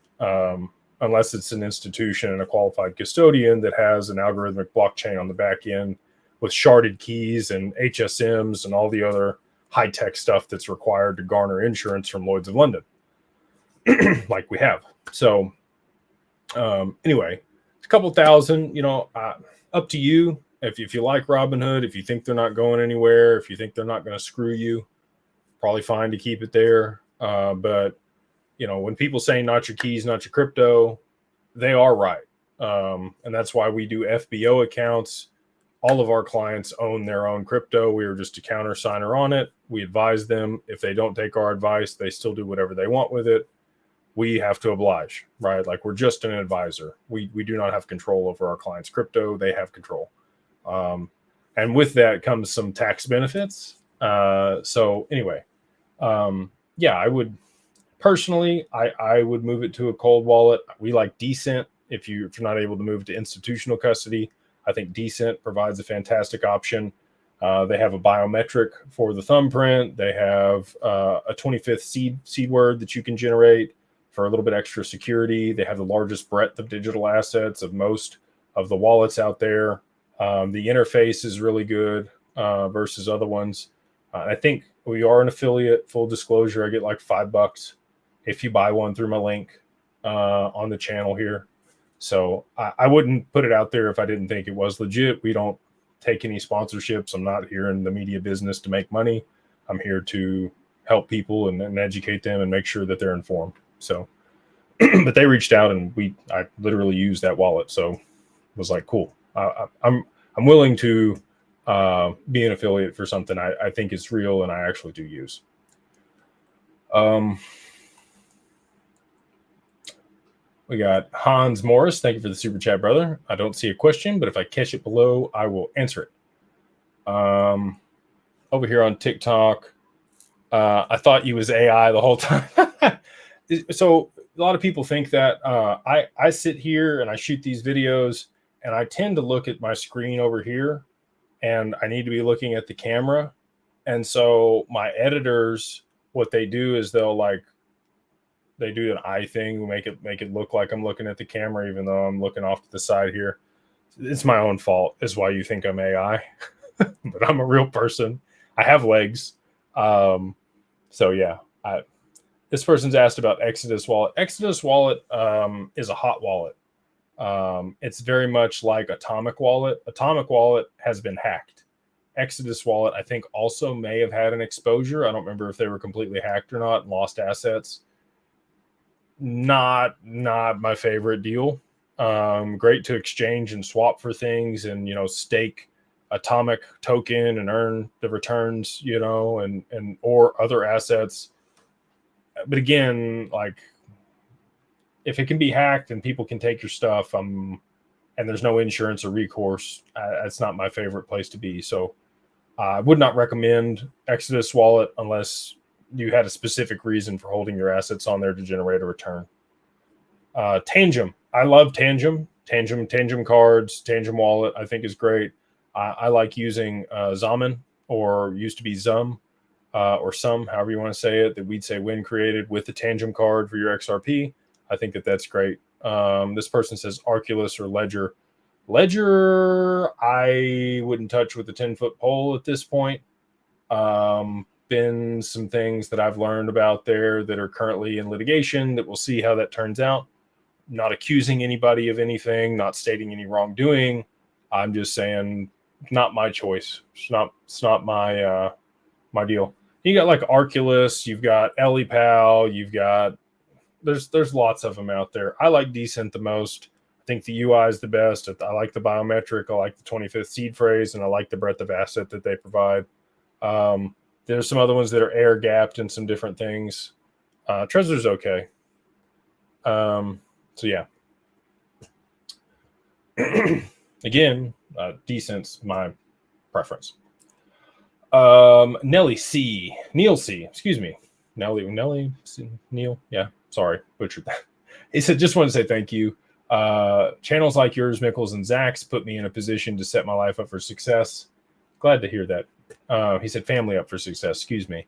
unless it's an institution and a qualified custodian that has an algorithmic blockchain on the back end with sharded keys and HSMs and all the other high-tech stuff that's required to garner insurance from Lloyd's of London, like we have. So anyway, it's a couple thousand, up to you. If you like Robinhood, if you think they're not going anywhere, if you think they're not going to screw you, probably fine to keep it there. But, when people say not your keys, not your crypto, they are right. And that's why we do FBO accounts. All of our clients own their own crypto. We are just a countersigner on it. We advise them. If they don't take our advice, they still do whatever they want with it. We have to oblige, right? Like, we're just an advisor. We do not have control over our clients' crypto. They have control. And and with that comes some tax benefits. So anyway, yeah, I would personally, I would move it to a cold wallet. We like Decent. If you're not able to move to institutional custody, I think Decent provides a fantastic option. They have a biometric for the thumbprint. They have a 25th seed word that you can generate for a little bit extra security. They have the largest breadth of digital assets of most of the wallets out there. The interface is really good versus other ones. I think we are an affiliate. Full disclosure, I get like $5 if you buy one through my link on the channel here. So I wouldn't put it out there if I didn't think it was legit. We don't take any sponsorships. I'm not here in the media business to make money. I'm here to help people and educate them and make sure that they're informed. So, but they reached out and I literally used that wallet. So it was like, cool. I'm willing to be an affiliate for something I think is real and I actually do use. We got Hans Morris. Thank you for the super chat, brother. I don't see a question, but if I catch it below, I will answer it. Over here on TikTok, I thought you was AI the whole time. So a lot of people think that I sit here and I shoot these videos and I tend to look at my screen over here and I need to be looking at the camera. And so my editors, what they do is they do an eye thing, make it look like I'm looking at the camera, even though I'm looking off to the side here. It's my own fault, is why you think I'm AI, but I'm a real person. I have legs. So yeah, this person's asked about Exodus Wallet. Exodus Wallet is a hot wallet. It's very much like Atomic Wallet. Atomic Wallet has been hacked. Exodus Wallet, I think, also may have had an exposure. I don't remember if they were completely hacked or not and lost assets. Not my favorite deal. Great to exchange and swap for things and, stake Atomic token and earn the returns, and or other assets. But again, like, if it can be hacked and people can take your stuff, and there's no insurance or recourse, that's not my favorite place to be. So I would not recommend Exodus Wallet unless you had a specific reason for holding your assets on there to generate a return. Tangem. I love Tangem. Tangem cards, Tangem wallet, I think is great. I like using Zaman, or used to be Zum, or Sum, however you want to say it, that we'd say when created with the Tangem card for your XRP. I think that's great. This person says Arculus or Ledger. Ledger, I wouldn't touch with a 10-foot pole at this point. Been some things that I've learned about there that are currently in litigation that we'll see how that turns out. Not accusing anybody of anything, not stating any wrongdoing. I'm just saying, not my choice. It's not my my deal. You got like Arculus, you've got EliPal, you've got there's lots of them out there. I like Decent the most. I think the UI is the best. I like the biometric. I like the 25th seed phrase, and I like the breadth of asset that they provide. There's some other ones that are air gapped and some different things. Trezor's okay. So yeah. Again, Decent's my preference. Neil C, excuse me. Neil. Yeah, sorry, butchered that. He said, just want to say thank you. Channels like yours, Mickles and Zach's, put me in a position to set my life up for success. Glad to hear that. He said, family up for success, excuse me.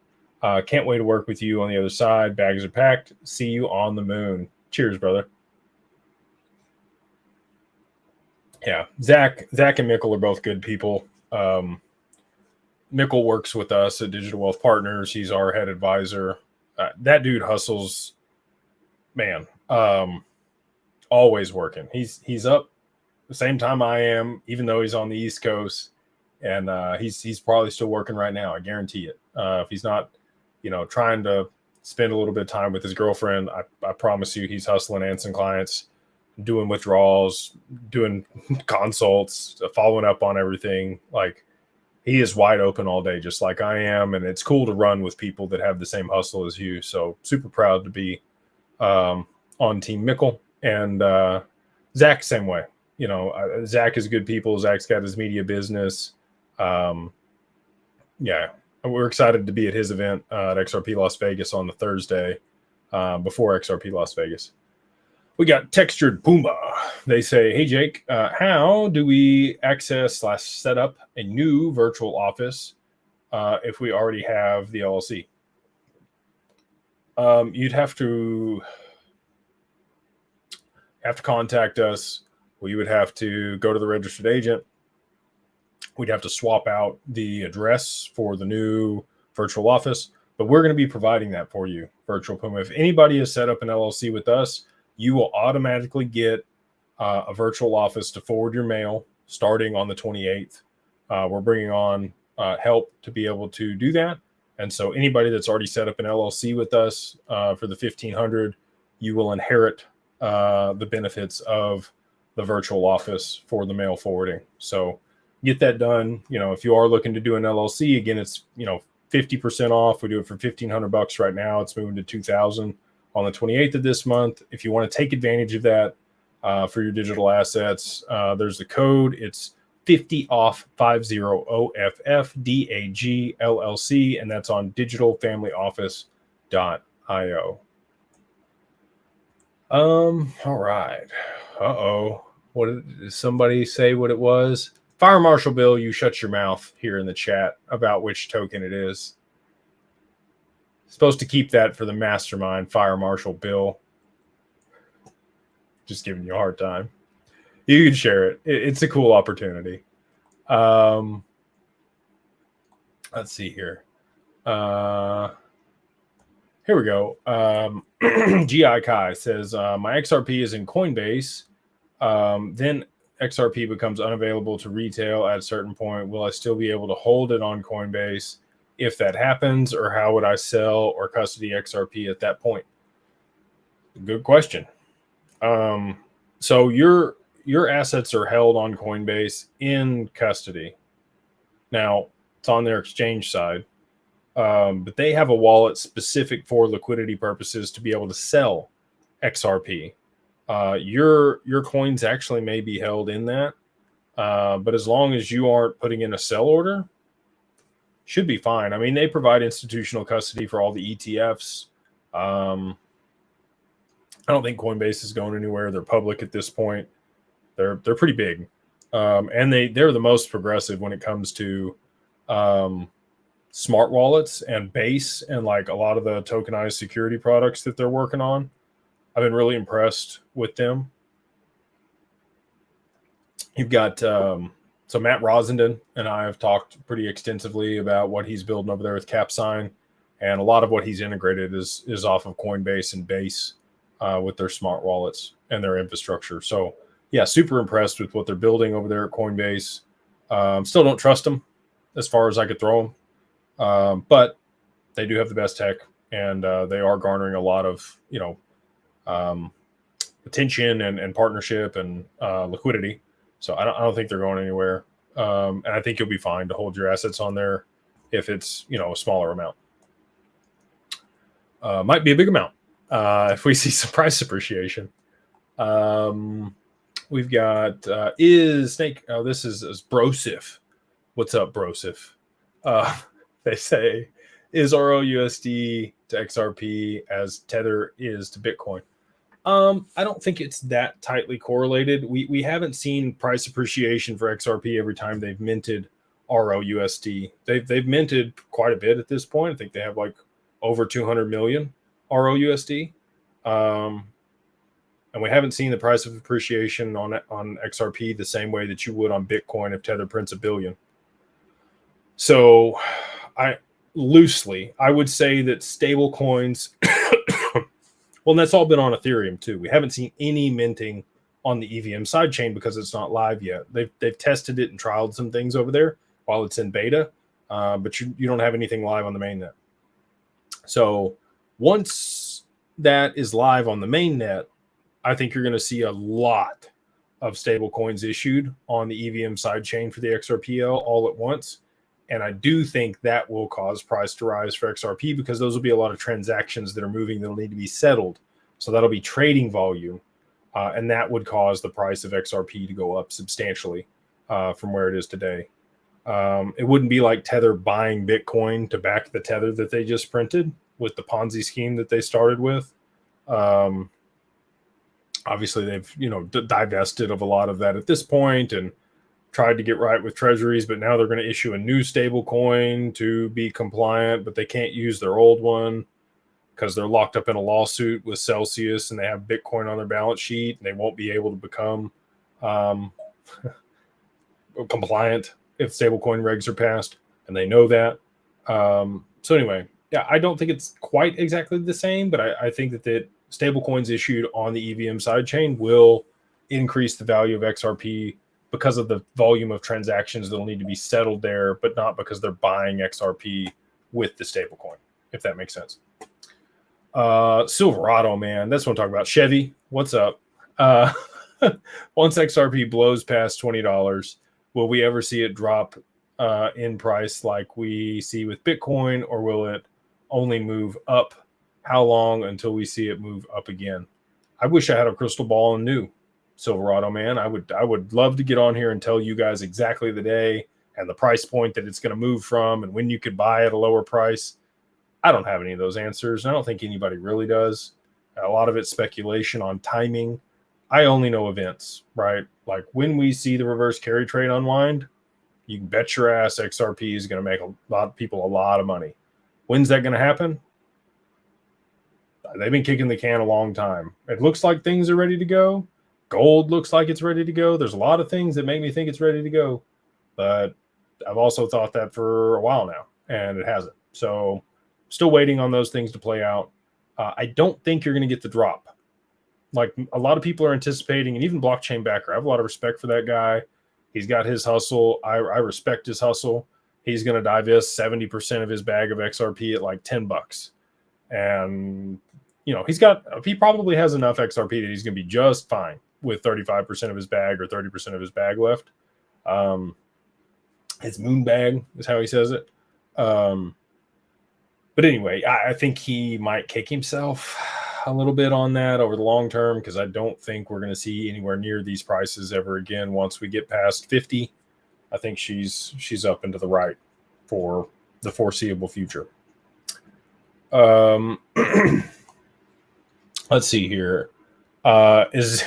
Can't wait to work with you on the other side. Bags are packed. See you on the moon. Cheers, brother. Yeah, Zach and Mickle are both good people. Mickle works with us at Digital Wealth Partners. He's our head advisor. That dude hustles, man. Always working. He's up the same time I am, even though he's on the East Coast, and he's probably still working right now. I guarantee it. If he's not, trying to spend a little bit of time with his girlfriend, I promise you, he's hustling, answering clients, doing withdrawals, doing consults, following up on everything. Like, he is wide open all day, just like I am. And it's cool to run with people that have the same hustle as you. So super proud to be on Team Mickle. And Zach, same way. Zach is good people. Zach's got his media business. Yeah, we're excited to be at his event at XRP Las Vegas on the Thursday before XRP Las Vegas. We got Textured Puma. They say, hey, Jake, how do we access / set up a new virtual office if we already have the LLC? You'd have to contact us. We would have to go to the registered agent. We'd have to swap out the address for the new virtual office, but we're going to be providing that for you, Virtual Puma. If anybody has set up an LLC with us, you will automatically get a virtual office to forward your mail starting on the 28th. We're bringing on help to be able to do that. And so anybody that's already set up an LLC with us for the 1500, you will inherit the benefits of the virtual office for the mail forwarding. So get that done. If you are looking to do an LLC, again, it's 50% off. We do it for $1,500 right now. It's moving to $2,000 on the 28th of this month. If you want to take advantage of that for your digital assets, there's the code. It's 50 off 50 OFF DAG LLC, and that's on digitalfamilyoffice.io. All right. What did somebody say what it was? Fire Marshal Bill, you shut your mouth here in the chat about which token it is. Supposed to keep that for the Mastermind, Fire Marshal Bill. Just giving you a hard time. You can share it. It's a cool opportunity. Let's see here. Here we go. GI Kai says, my XRP is in Coinbase. Then XRP becomes unavailable to retail at a certain point. Will I still be able to hold it on Coinbase if that happens, or how would I sell or custody XRP at that point? Good question. So your assets are held on Coinbase in custody. Now, it's on their exchange side, but they have a wallet specific for liquidity purposes to be able to sell XRP. Your coins actually may be held in that, but as long as you aren't putting in a sell order, should be fine. I mean, they provide institutional custody for all the ETFs. I don't think Coinbase is going anywhere. They're public at this point. They're pretty big, and they're the most progressive when it comes to smart wallets and Base and like a lot of the tokenized security products that they're working on. I've been really impressed with them. You've got so Matt Rosenden and I have talked pretty extensively about what he's building over there with CapSign, and a lot of what he's integrated is off of Coinbase and Base with their smart wallets and their infrastructure. So yeah, super impressed with what they're building over there at Coinbase. Still don't trust them as far as I could throw them, but they do have the best tech, and they are garnering a lot of attention and partnership and liquidity. So I don't think they're going anywhere. And I think you'll be fine to hold your assets on there if it's, a smaller amount. Might be a big amount if we see some price appreciation. We've got is Snake. Oh, this is Brosif. What's up, Brosif? They say, is ROUSD to XRP as Tether is to Bitcoin? I don't think it's that tightly correlated. We haven't seen price appreciation for XRP every time they've minted ROUSD. They've minted quite a bit at this point. I think they have like over 200 million ROUSD. And we haven't seen the price of appreciation on XRP the same way that you would on Bitcoin if Tether prints 1 billion. So I would say that stable coins well, and that's all been on Ethereum too. We haven't seen any minting on the EVM sidechain because it's not live yet. They've tested it and trialed some things over there while it's in beta, but you don't have anything live on the mainnet. So once that is live on the mainnet, I think you're going to see a lot of stable coins issued on the EVM sidechain for the XRPL all at once. And I do think that will cause price to rise for XRP because those will be a lot of transactions that are moving that'll need to be settled. So that'll be trading volume. And that would cause the price of XRP to go up substantially from where it is today. It wouldn't be like Tether buying Bitcoin to back the Tether that they just printed with the Ponzi scheme that they started with. Obviously, they've divested of a lot of that at this point and tried to get right with Treasuries, but now they're going to issue a new stable coin to be compliant, but they can't use their old one because they're locked up in a lawsuit with Celsius and they have Bitcoin on their balance sheet and they won't be able to become compliant if stablecoin regs are passed, and they know that. So anyway, yeah, I don't think it's quite exactly the same, but I think that stablecoins issued on the EVM sidechain will increase the value of XRP because of the volume of transactions that will need to be settled there, but not because they're buying XRP with the stablecoin, if that makes sense. Silverado, man, that's what I'm talking about. Chevy, what's up? Once XRP blows past $20, will we ever see it drop in price like we see with Bitcoin, or will it only move up? How long until we see it move up again? I wish I had a crystal ball and knew, Silverado, man. I would love to get on here and tell you guys exactly the day and the price point that it's going to move from and when you could buy at a lower price. I don't have any of those answers. I don't think anybody really does. A lot of it's speculation on timing. I only know events, right? Like when we see the reverse carry trade unwind, you can bet your ass XRP is going to make a lot of people a lot of money. When's that going to happen? They've been kicking the can a long time. It looks like things are ready to go. Gold looks like it's ready to go. There's a lot of things that make me think it's ready to go, but I've also thought that for a while now, and it hasn't. So still waiting on those things to play out. I don't think you're going to get the drop. Like a lot of people are anticipating, and even Blockchain Backer, I have a lot of respect for that guy. He's got his hustle. I respect his hustle. He's going to divest 70% of his bag of XRP at like $10. And, he probably has enough XRP that he's going to be just fine with 35% of his bag or 30% of his bag left. His moon bag is how he says it. But anyway, I think he might kick himself a little bit on that over the long term, because I don't think we're going to see anywhere near these prices ever again once we get past 50. I think she's up and to the right for the foreseeable future. Let's see here. Is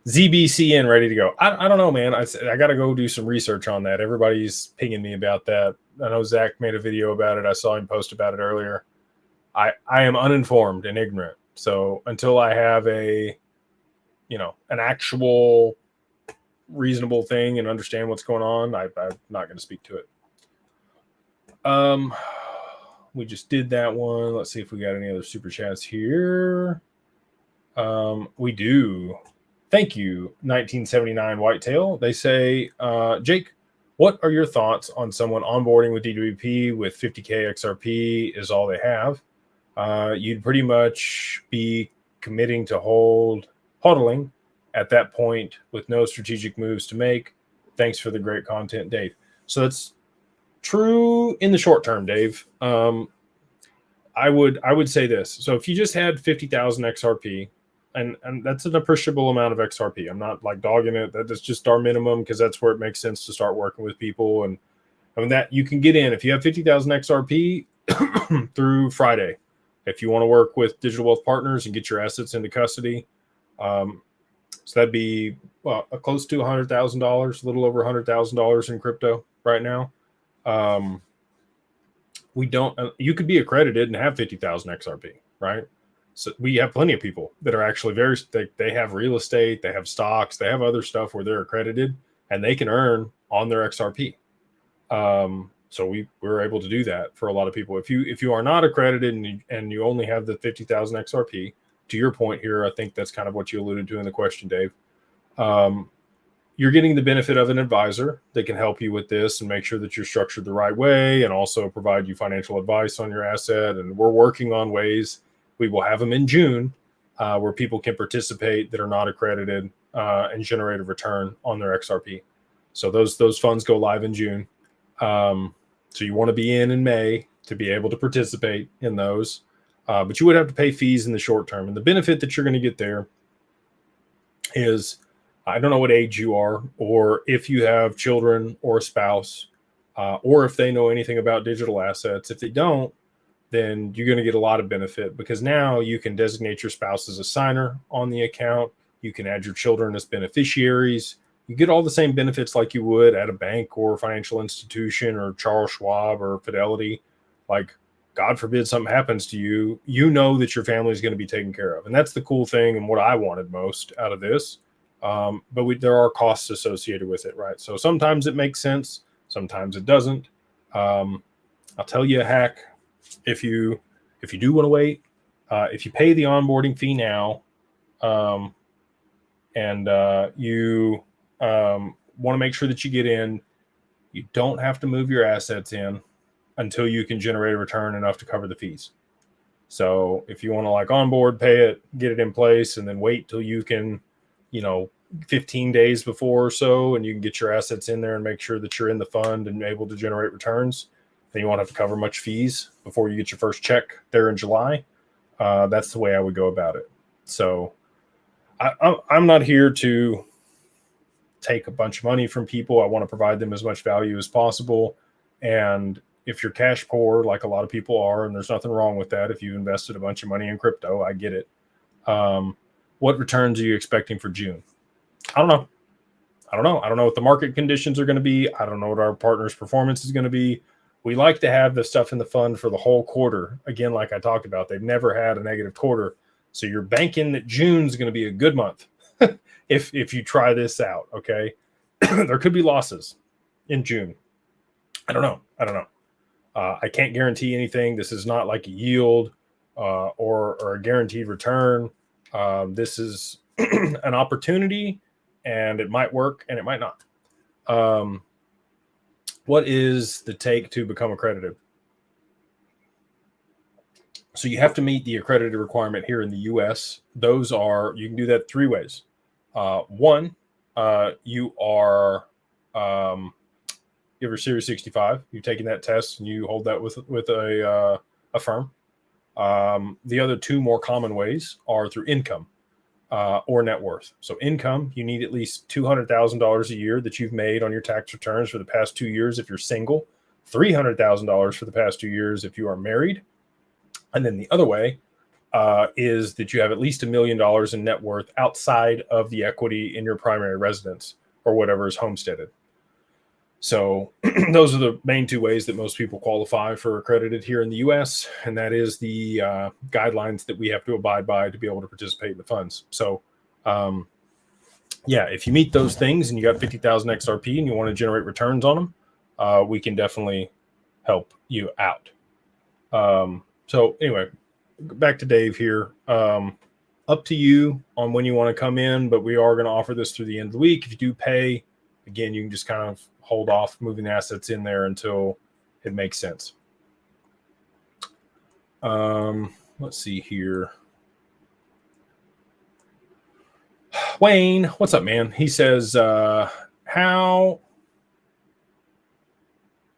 ZBCN ready to go? I don't know, man. I got to go do some research on that. Everybody's pinging me about that. I know Zach made a video about it. I saw him post about it earlier. I am uninformed and ignorant. So until I have an actual reasonable thing and understand what's going on, I'm not going to speak to it. We just did that one. Let's see if we got any other super chats here. We do. Thank you, 1979 Whitetail. They say, Jake, what are your thoughts on someone onboarding with DWP with 50K XRP is all they have? You'd pretty much be committing to hodling at that point with no strategic moves to make. Thanks for the great content, Dave. So that's true in the short term, Dave. I would say this. So if you just had 50,000 XRP, and that's an appreciable amount of XRP. I'm not like dogging it. That's just our minimum, because that's where it makes sense to start working with people. And I mean, that you can get in if you have 50,000 XRP through Friday. If you want to work with Digital Wealth Partners and get your assets into custody, so that'd be close to $100,000, a little over $100,000 in crypto right now. You could be accredited and have 50,000 XRP, right? So we have plenty of people that are actually they have real estate, they have stocks, they have other stuff where they're accredited and they can earn on their XRP. So we're able to do that for a lot of people. If you are not accredited and you only have the 50,000 XRP, to your point here, I think that's kind of what you alluded to in the question, Dave. You're getting the benefit of an advisor that can help you with this and make sure that you're structured the right way, and also provide you financial advice on your asset. And we're working on ways. We will have them in June where people can participate that are not accredited and generate a return on their XRP. So those funds go live in June. So you want to be in May to be able to participate in those. But you would have to pay fees in the short term. And the benefit that you're going to get there is I don't know what age you are, or if you have children or a spouse, or if they know anything about digital assets. If they don't, then you're going to get a lot of benefit, because now you can designate your spouse as a signer on the account. You can add your children as beneficiaries. You get all the same benefits like you would at a bank or financial institution or Charles Schwab or Fidelity. Like, God forbid something happens to you, you know that your family is going to be taken care of. And that's the cool thing and what I wanted most out of this. But there are costs associated with it, right? So sometimes it makes sense, sometimes it doesn't. I'll tell you a hack. If you do want to wait, if you pay the onboarding fee now, and you want to make sure that you get in, you don't have to move your assets in until you can generate a return enough to cover the fees. So if you want to like onboard, pay it, get it in place, and then wait till you can, 15 days before or so, and you can get your assets in there and make sure that you're in the fund and able to generate returns, then you won't have to cover much fees before you get your first check there in July. That's the way I would go about it. So I'm not here to take a bunch of money from people. I want to provide them as much value as possible. And if you're cash poor, like a lot of people are, and there's nothing wrong with that, if you've invested a bunch of money in crypto, I get it. What returns are you expecting for June? I don't know. I don't know what the market conditions are going to be. I don't know what our partner's performance is going to be. We like to have the stuff in the fund for the whole quarter. Again, like I talked about, they've never had a negative quarter. So you're banking that June's going to be a good month if you try this out, okay? There could be losses in June. I don't know. I can't guarantee anything. This is not like a yield or a guaranteed return. This is an opportunity, and it might work and it might not. What is the take to become accredited? So you have to meet the accredited requirement here in the US. Those are, you can do that three ways. One, you are, you're Series 65. You've taken that test and you hold that with a firm. The other two more common ways are through income or net worth. So income, you need at least $200,000 a year that you've made on your tax returns for the past 2 years if you're single, $300,000 for the past 2 years if you are married. And then the other way is that you have at least $1 million in net worth outside of the equity in your primary residence or whatever is homesteaded. So those are the main two ways that most people qualify for accredited here in the US. And that is the guidelines that we have to abide by to be able to participate in the funds. So if you meet those things and you got 50,000 XRP and you want to generate returns on them, we can definitely help you out. So anyway, back to Dave here. Up to you on when you want to come in, but we are going to offer this through the end of the week. If you do pay, again, you can just kind of hold off moving the assets in there until it makes sense. Let's see here. Wayne, what's up, man? He says, how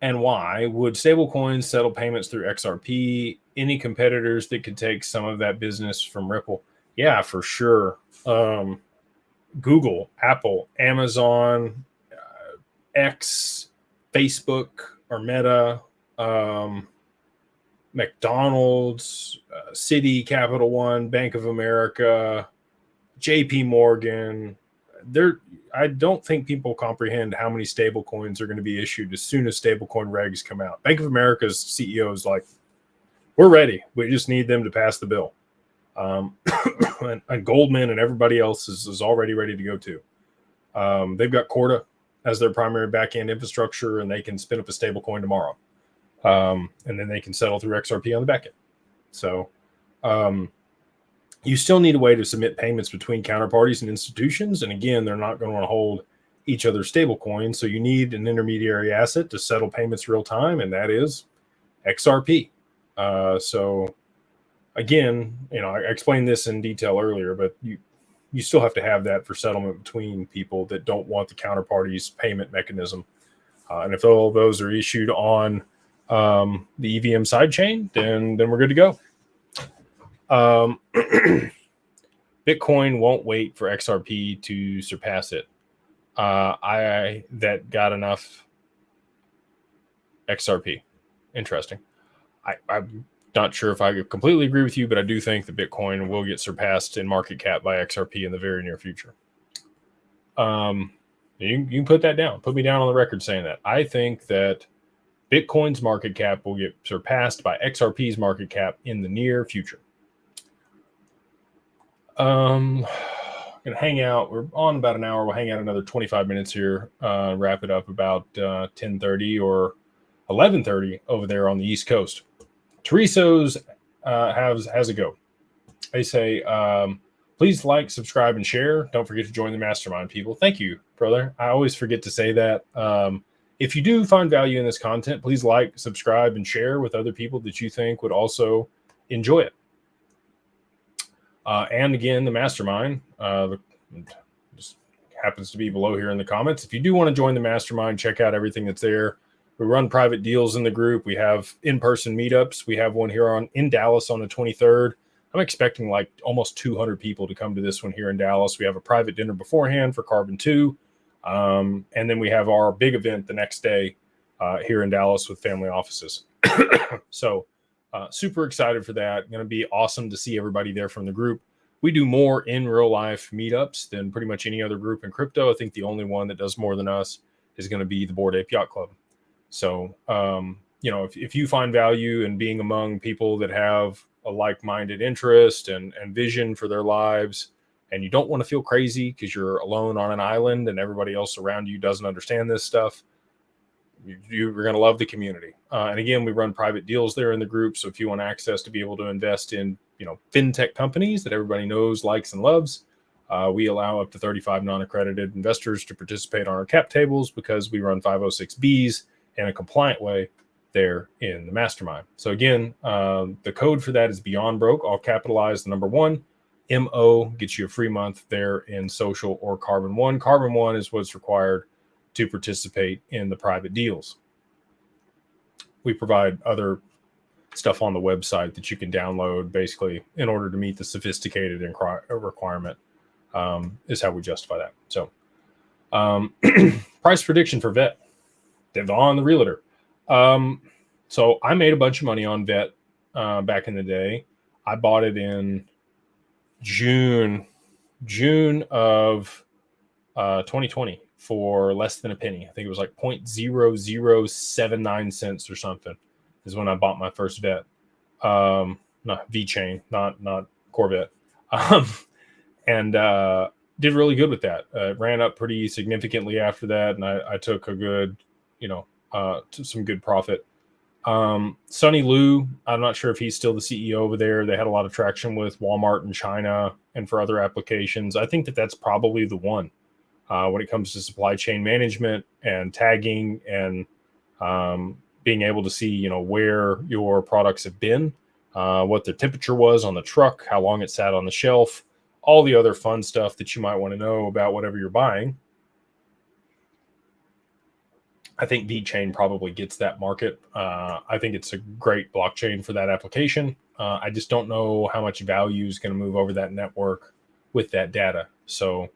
and why would stablecoins settle payments through XRP? Any competitors that could take some of that business from Ripple? Yeah, for sure. Google, Apple, Amazon, X, Facebook or Meta, McDonald's, Citi, Capital One, Bank of America, JP Morgan. I don't think people comprehend how many stable coins are going to be issued as soon as stablecoin regs come out. Bank of America's CEO is like, we're ready. We just need them to pass the bill. And Goldman and everybody else is already ready to go too. They've got Corda as their primary backend infrastructure, and they can spin up a stablecoin tomorrow. And then they can settle through XRP on the backend. So you still need a way to submit payments between counterparties and institutions. And again, they're not going to want to hold each other's stablecoins. So you need an intermediary asset to settle payments real time, and that is XRP. So again, I explained this in detail earlier, but you still have to have that for settlement between people that don't want the counterparty's payment mechanism. And if all of those are issued on the EVM sidechain, then we're good to go. Bitcoin won't wait for XRP to surpass it. That got enough XRP. Interesting. I'm not sure if I completely agree with you, but I do think that Bitcoin will get surpassed in market cap by XRP in the very near future. You can put that down. Put me down on the record saying that. I think that Bitcoin's market cap will get surpassed by XRP's market cap in the near future. Gonna hang out. We're on about an hour. We'll hang out another 25 minutes here. Wrap it up about 10:30 or 11:30 over there on the East Coast. Teresa's has a go. They say, please like, subscribe, and share. Don't forget to join the Mastermind, people. Thank you, brother. I always forget to say that. If you do find value in this content, please like, subscribe, and share with other people that you think would also enjoy it. And again, the Mastermind just happens to be below here in the comments. If you do want to join the Mastermind, check out everything that's there. We run private deals in the group. We have in-person meetups. We have one here in Dallas on the 23rd. I'm expecting like almost 200 people to come to this one here in Dallas. We have a private dinner beforehand for Carbon 2. And then we have our big event the next day here in Dallas with family offices. So super excited for that. Going to be awesome to see everybody there from the group. We do more in real life meetups than pretty much any other group in crypto. I think the only one that does more than us is going to be the Bored Ape Yacht Club. So, if you find value in being among people that have a like-minded interest and vision for their lives, and you don't want to feel crazy because you're alone on an island and everybody else around you doesn't understand this stuff, you're going to love the community. And again, we run private deals there in the group. So if you want access to be able to invest in, fintech companies that everybody knows, likes, and loves, we allow up to 35 non-accredited investors to participate on our cap tables because we run 506Bs in a compliant way there in the Mastermind. So again, the code for that is Beyond Broke, all capitalized, the number 1. MO gets you a free month there in Social or Carbon 1. Carbon 1 is what's required to participate in the private deals. We provide other stuff on the website that you can download basically in order to meet the sophisticated requirement is how we justify that. So price prediction for VET. Devon the Realtor. So I made a bunch of money on VET back in the day. I bought it in June of 2020 for less than a penny. I think it was like 0.0079 cents or something is when I bought my first VET. Not V-Chain, not Corvette. And did really good with that. It ran up pretty significantly after that, and I took a good, some good profit. Sonny Liu, I'm not sure if he's still the CEO over there. They had a lot of traction with Walmart in China and for other applications. I think that that's probably the one when it comes to supply chain management and tagging and being able to see, where your products have been, what the temperature was on the truck, how long it sat on the shelf, all the other fun stuff that you might want to know about whatever you're buying. I think VeChain probably gets that market. I think it's a great blockchain for that application. I just don't know how much value is going to move over that network with that data. So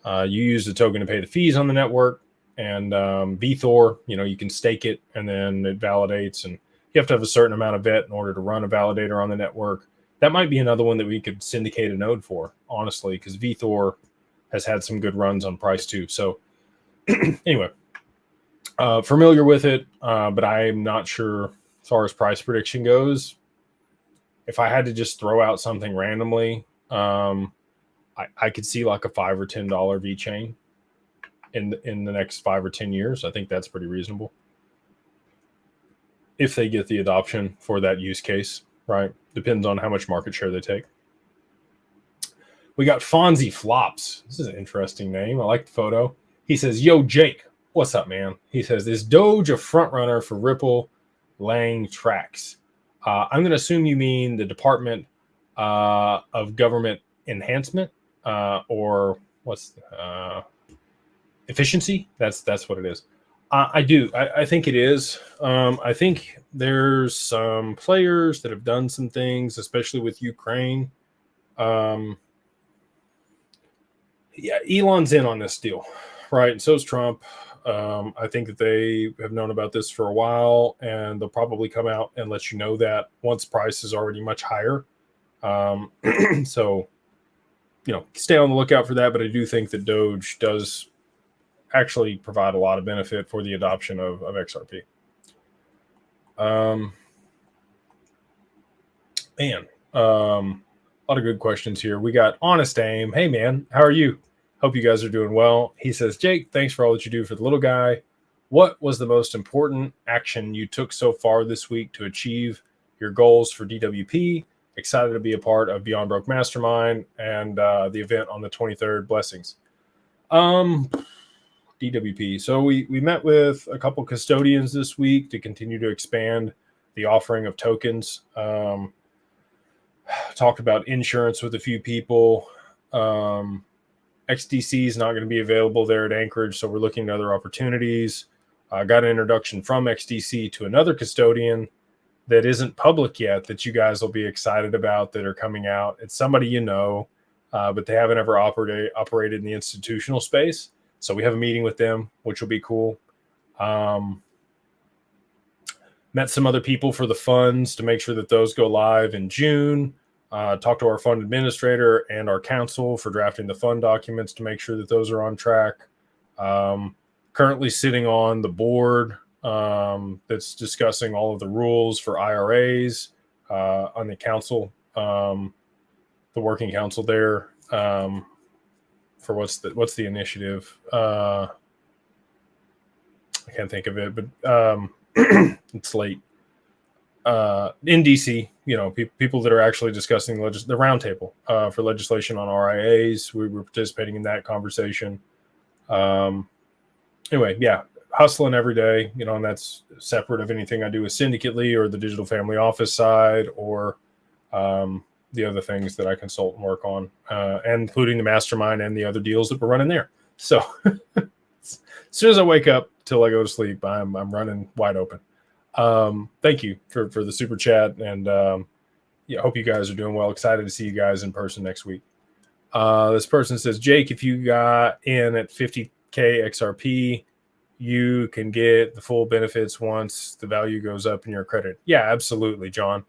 you use the token to pay the fees on the network, and VThor, you can stake it and then it validates, and you have to have a certain amount of VET in order to run a validator on the network. That might be another one that we could syndicate a node for, honestly, because VThor has had some good runs on price too. So anyway, familiar with it, but I'm not sure as far as price prediction goes. If I had to just throw out something randomly, I could see like a $5 or $10 VeChain in the next 5 or 10 years. I think that's pretty reasonable if they get the adoption for that use case, right? Depends on how much market share they take. We got Fonzie Flops. This is an interesting name. I like the photo. He says, "Yo, Jake, what's up, man?" He says, "Is Doge a front runner for Ripple laying tracks?" I'm going to assume you mean the Department of Government Enhancement, or what's efficiency? That's what it is. I do. I think it is. I think there's some players that have done some things, especially with Ukraine, Yeah, Elon's in on this deal, right? And so is Trump. I think that they have known about this for a while, and they'll probably come out and let you know that once price is already much higher. So, stay on the lookout for that. But I do think that Doge does actually provide a lot of benefit for the adoption of XRP. A lot of good questions here. We got Honest Aim. Hey, man, how are you? Hope you guys are doing well. He says, Jake, thanks for all that you do for the little guy. What was the most important action you took so far this week to achieve your goals for DWP? Excited to be a part of Beyond Broke Mastermind and the event on the 23rd. Blessings. DWP. So we met with a couple custodians this week to continue to expand the offering of tokens. Talked about insurance with a few people. XDC is not going to be available there at Anchorage, so we're looking at other opportunities. Got an introduction from XDC to another custodian that isn't public yet that you guys will be excited about that are coming out. It's somebody but they haven't ever operated in the institutional space. So we have a meeting with them, which will be cool. Met some other people for the funds to make sure that those go live in June. Talked to our fund administrator and our counsel for drafting the fund documents to make sure that those are on track. Currently sitting on the board that's discussing all of the rules for IRAs on the council, the working council there for what's the initiative. I can't think of it, but it's late. In DC, people that are actually discussing the roundtable for legislation on RIAs. We were participating in that conversation. Anyway, yeah, hustling every day, and that's separate of anything I do with Syndicately or the digital family office side or the other things that I consult and work on, and including the Mastermind and the other deals that we're running there. So as soon as I wake up till I go to sleep, I'm running wide open. Thank you for the super chat, and hope you guys are doing well. Excited to see you guys in person next week. This person says, Jake, if you got in at 50K XRP, you can get the full benefits once the value goes up in your credit. Yeah, absolutely, John.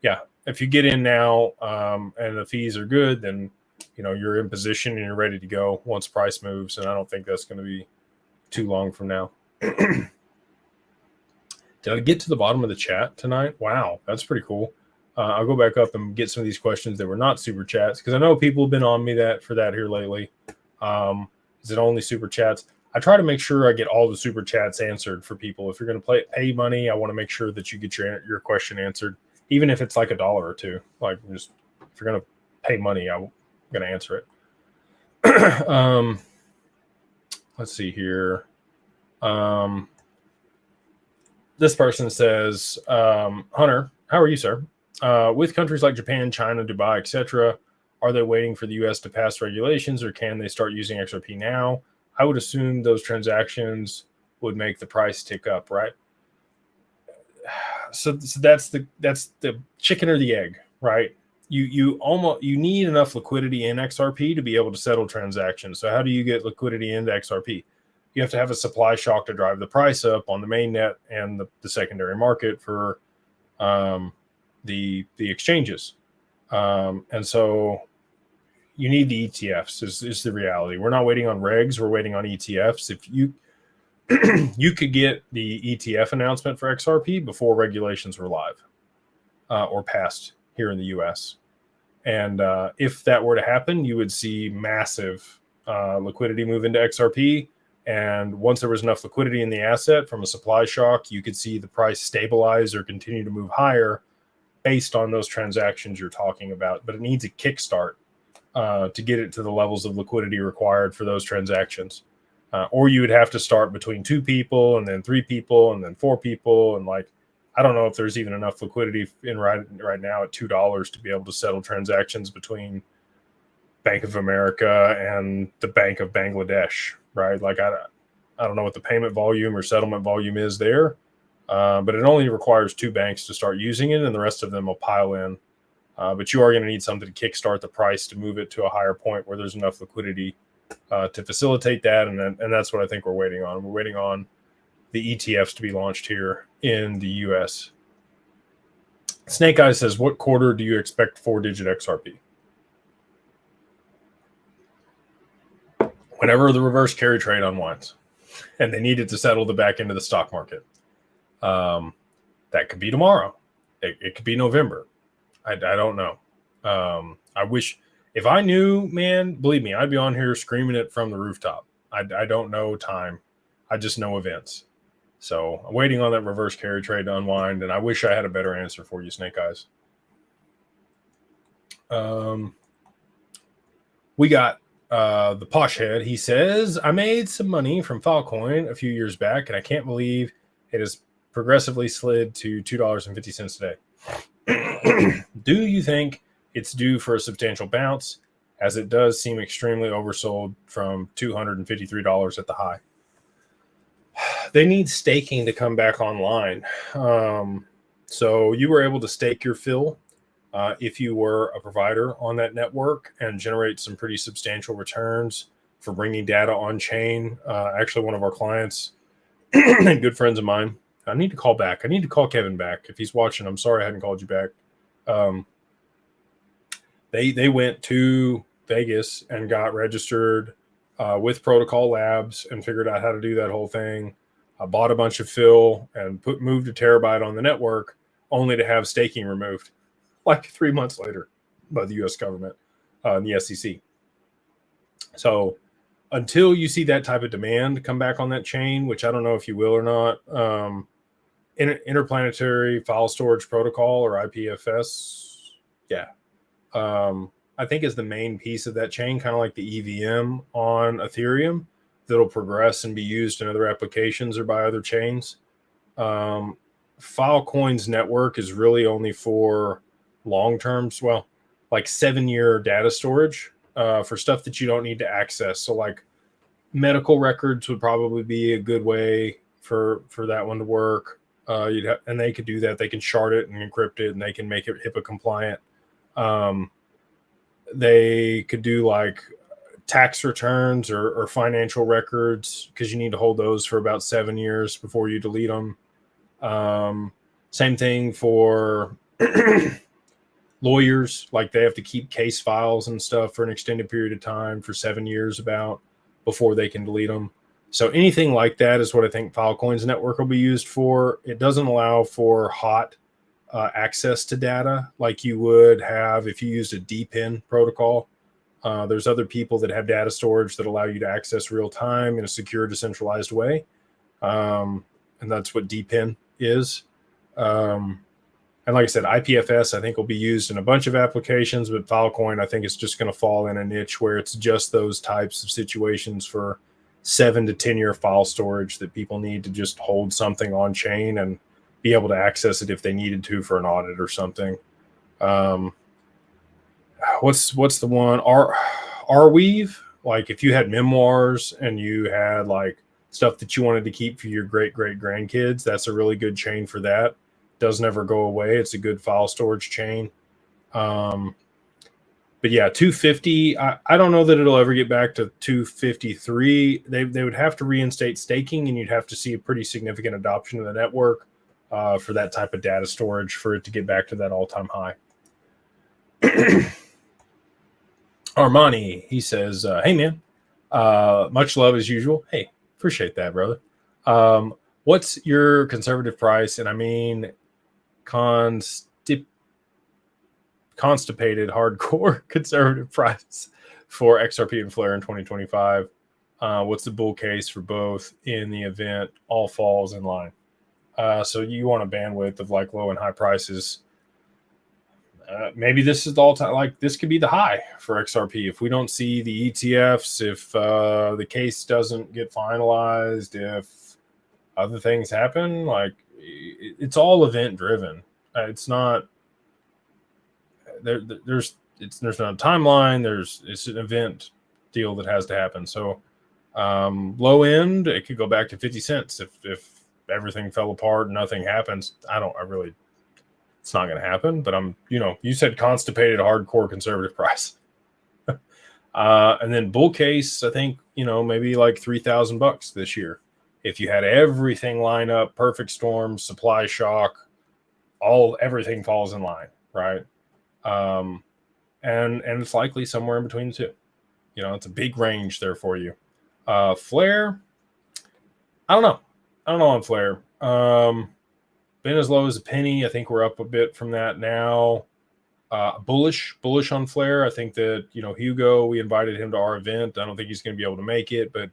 Yeah, if you get in now and the fees are good, then you're in position and you're ready to go once price moves, and I don't think that's going to be too long from now. Did I get to the bottom of the chat tonight? Wow, that's pretty cool. I'll go back up and get some of these questions that were not super chats, because I know people have been on me for that here lately. Is it only super chats? I try to make sure I get all the super chats answered for people. If you're going to pay money, I want to make sure that you get your question answered, even if it's like $1 or $2. Like, just if you're going to pay money, I'm going to answer it. Let's see here. This person says, Hunter, how are you, sir? With countries like Japan, China, Dubai, etc., are they waiting for the U.S. to pass regulations, or can they start using XRP now? I would assume those transactions would make the price tick up, right? So that's the chicken or the egg, right? You need enough liquidity in XRP to be able to settle transactions. So how do you get liquidity into XRP? You have to have a supply shock to drive the price up on the main net and the secondary market for the exchanges. And so you need the ETFs is the reality. We're not waiting on regs. We're waiting on ETFs. If you could get the ETF announcement for XRP before regulations were live or passed here in the US. And if that were to happen, you would see massive liquidity move into XRP. And once there was enough liquidity in the asset from a supply shock, you could see the price stabilize or continue to move higher based on those transactions you're talking about. But it needs a kickstart to get it to the levels of liquidity required for those transactions. Or you would have to start between 2 people and then 3 people and then 4 people. And I don't know if there's even enough liquidity in right now at $2 to be able to settle transactions between Bank of America and the Bank of Bangladesh, right? I don't know what the payment volume or settlement volume is there, but it only requires 2 banks to start using it, and the rest of them will pile in. But you are going to need something to kickstart the price to move it to a higher point where there's enough liquidity to facilitate that. And that's what I think we're waiting on. We're waiting on the ETFs to be launched here in the US. Snake Eyes says, what quarter do you expect 4-digit XRP? Whenever the reverse carry trade unwinds and they need it to settle the back end of the stock market. That could be tomorrow. It could be November. I don't know. I wish, if I knew, man, believe me, I'd be on here screaming it from the rooftop. I don't know time. I just know events. So I'm waiting on that reverse carry trade to unwind, and I wish I had a better answer for you, Snake Eyes. We got the Posh Head. He says, I made some money from Filecoin a few years back, and I can't believe it has progressively slid to $2.50 today. Do you think it's due for a substantial bounce, as it does seem extremely oversold from $253 at the high? They need staking to come back online. So you were able to stake your fill if you were a provider on that network and generate some pretty substantial returns for bringing data on chain. Actually, one of our clients and good friends of mine, I need to call back. I need to call Kevin back. If he's watching, I'm sorry I hadn't called you back. They went to Vegas and got registered with Protocol Labs and figured out how to do that whole thing. I bought a bunch of fill and moved a terabyte on the network, only to have staking removed like 3 months later by the U.S. government and the SEC. So until you see that type of demand come back on that chain, which I don't know if you will or not, interplanetary file storage protocol, or IPFS, I think is the main piece of that chain, kind of like the EVM on Ethereum, that'll progress and be used in other applications or by other chains. Filecoin's network is really only for long-term, well, like 7-year data storage for stuff that you don't need to access. So like medical records would probably be a good way for that one to work. And they could do that. They can shard it and encrypt it, and they can make it HIPAA compliant. They could do like tax returns or financial records, because you need to hold those for about 7 years before you delete them. Same thing for lawyers, like they have to keep case files and stuff for an extended period of time for 7 years before they can delete them. So anything like that is what I think Filecoin's network will be used for. It doesn't allow for hot access to data like you would have if you used a DPIN protocol. There's other people that have data storage that allow you to access real time in a secure, decentralized way. And that's what DPIN is. And like I said, IPFS, I think, will be used in a bunch of applications, but Filecoin, I think, is just going to fall in a niche where it's just those types of situations for 7 to 10 year file storage that people need to just hold something on chain and be able to access it if they needed to for an audit or something. What's the one? Arweave? Like if you had memoirs and you had like stuff that you wanted to keep for your great grandkids, that's a really good chain for that. Does never go away. It's a good file storage chain. But yeah, 250. I don't know that it'll ever get back to 253. They would have to reinstate staking, and you'd have to see a pretty significant adoption of the network for that type of data storage for it to get back to that all-time high. Armani, he says, hey man, much love as usual. Hey, appreciate that, brother. What's your conservative price? And I mean, constipated hardcore conservative price for XRP and Flare in 2025. What's the bull case for both in the event all falls in line? So you want a bandwidth of like low and high prices. Maybe this is the all time, like this could be the high for XRP. If we don't see the ETFs, if the case doesn't get finalized, if other things happen, like it's all event driven. It's not there's not a timeline. It's an event deal that has to happen. So low end, it could go back to 50 cents if everything fell apart and nothing happens. It's not going to happen, but you said constipated hardcore conservative price. And then bull case, I think, maybe like $3,000 this year. If you had everything line up, perfect storm, supply shock, everything falls in line, right? And it's likely somewhere in between the two. It's a big range there for you. Flare, I don't know on Flare. Been as low as a penny. I think we're up a bit from that now. Bullish on Flare. I think that, Hugo, we invited him to our event. I don't think he's going to be able to make it, but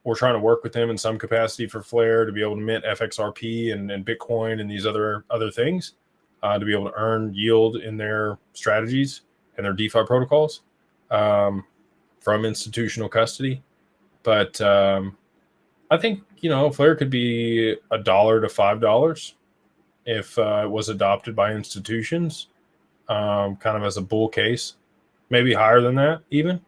we're trying to work with him in some capacity for Flare to be able to mint FXRP and Bitcoin and these other things to be able to earn yield in their strategies and their DeFi protocols from institutional custody. But I think, Flare could be $1 to $5 if it was adopted by institutions, kind of as a bull case, maybe higher than that even.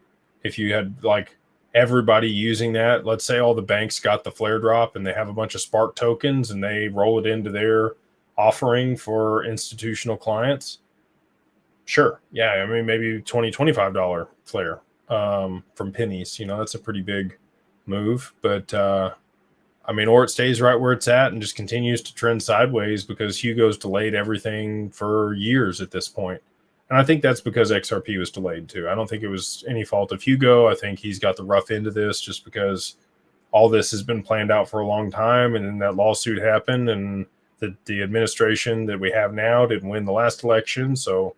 If you had like everybody using that, let's say all the banks got the Flare drop and they have a bunch of Spark tokens and they roll it into their offering for institutional clients. Sure. Yeah. I mean, maybe $20, $25 Flare from pennies, that's a pretty big move, but or it stays right where it's at and just continues to trend sideways because Hugo's delayed everything for years at this point. And I think that's because XRP was delayed too. I don't think it was any fault of Hugo. I think he's got the rough end of this just because all this has been planned out for a long time. And then that lawsuit happened and the administration that we have now didn't win the last election. So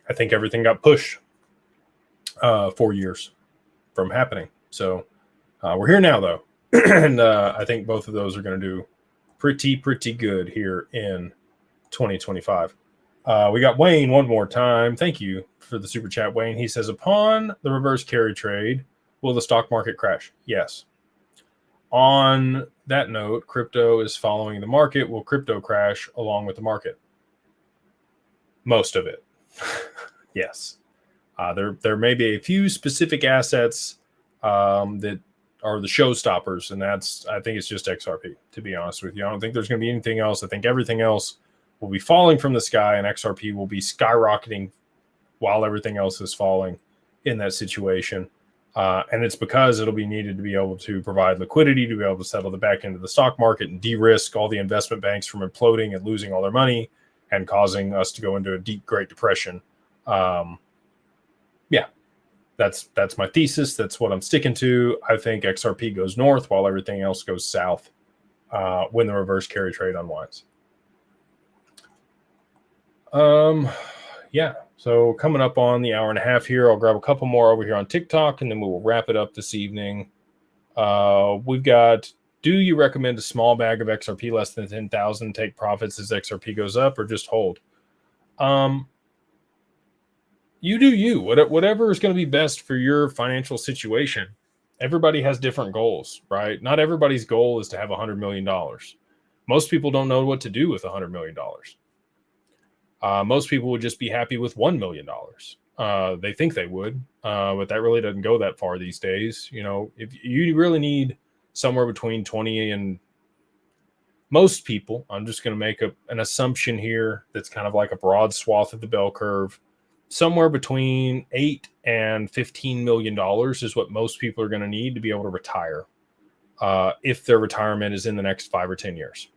I think everything got pushed 4 years from happening. So we're here now though. And I think both of those are going to do pretty good here in 2025. We got Wayne one more time. Thank you for the super chat, Wayne. He says, upon the reverse carry trade, will the stock market crash? Yes. On that note, crypto is following the market. Will crypto crash along with the market? Most of it. Yes. There may be a few specific assets that are the showstoppers, and I think it's just XRP, to be honest with you. I don't think there's going to be anything else. I think everything else will be falling from the sky, and XRP will be skyrocketing while everything else is falling in that situation. And it's because it'll be needed to be able to provide liquidity, to be able to settle the back end of the stock market and de-risk all the investment banks from imploding and losing all their money and causing us to go into a deep Great Depression. That's my thesis. That's what I'm sticking to. I think XRP goes north while everything else goes south when the reverse carry trade unwinds. So coming up on the hour and a half here, I'll grab a couple more over here on TikTok and then we will wrap it up this evening. We've got, do you recommend a small bag of XRP less than 10,000 take profits as XRP goes up or just hold? You do you. Whatever is going to be best for your financial situation. Everybody has different goals, right? Not everybody's goal is to have $100 million. Most people don't know what to do with $100 million. Most people would just be happy with $1 million. They think they would, but that really doesn't go that far these days. If you really need somewhere between 20 and most people, I'm just going to make an assumption here that's kind of like a broad swath of the bell curve. Somewhere between $8 and $15 million is what most people are going to need to be able to retire if their retirement is in the next 5 or 10 years.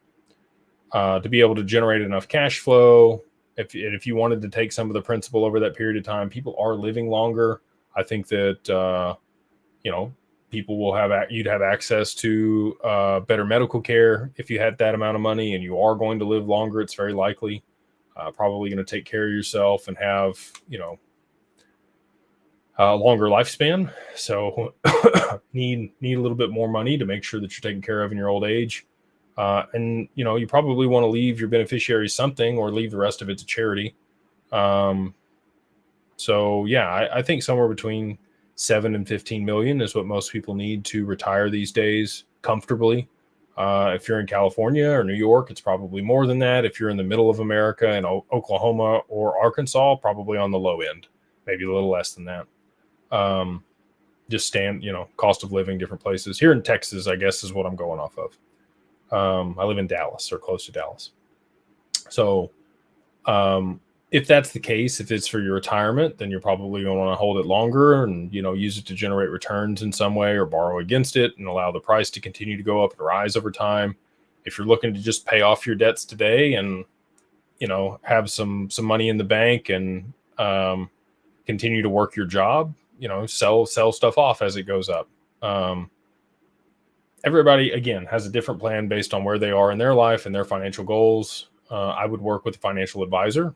To be able to generate enough cash flow, if you wanted to take some of the principal over that period of time, people are living longer. I think that, you'd have access to better medical care if you had that amount of money and you are going to live longer. It's very likely. Probably going to take care of yourself and have, a longer lifespan. So need a little bit more money to make sure that you're taken care of in your old age. And you probably want to leave your beneficiaries something or leave the rest of it to charity. I think somewhere between 7 and 15 million is what most people need to retire these days comfortably. If you're in California or New York, it's probably more than that. If you're in the middle of America in Oklahoma or Arkansas, probably on the low end, maybe a little less than that. Cost of living, different places. Here in Texas, I guess, is what I'm going off of. I live in Dallas or close to Dallas. So, if that's the case, if it's for your retirement, then you're probably going to want to hold it longer and, use it to generate returns in some way or borrow against it and allow the price to continue to go up and rise over time. If you're looking to just pay off your debts today and, have some money in the bank and continue to work your job, sell stuff off as it goes up. Everybody, again, has a different plan based on where they are in their life and their financial goals. I would work with a financial advisor.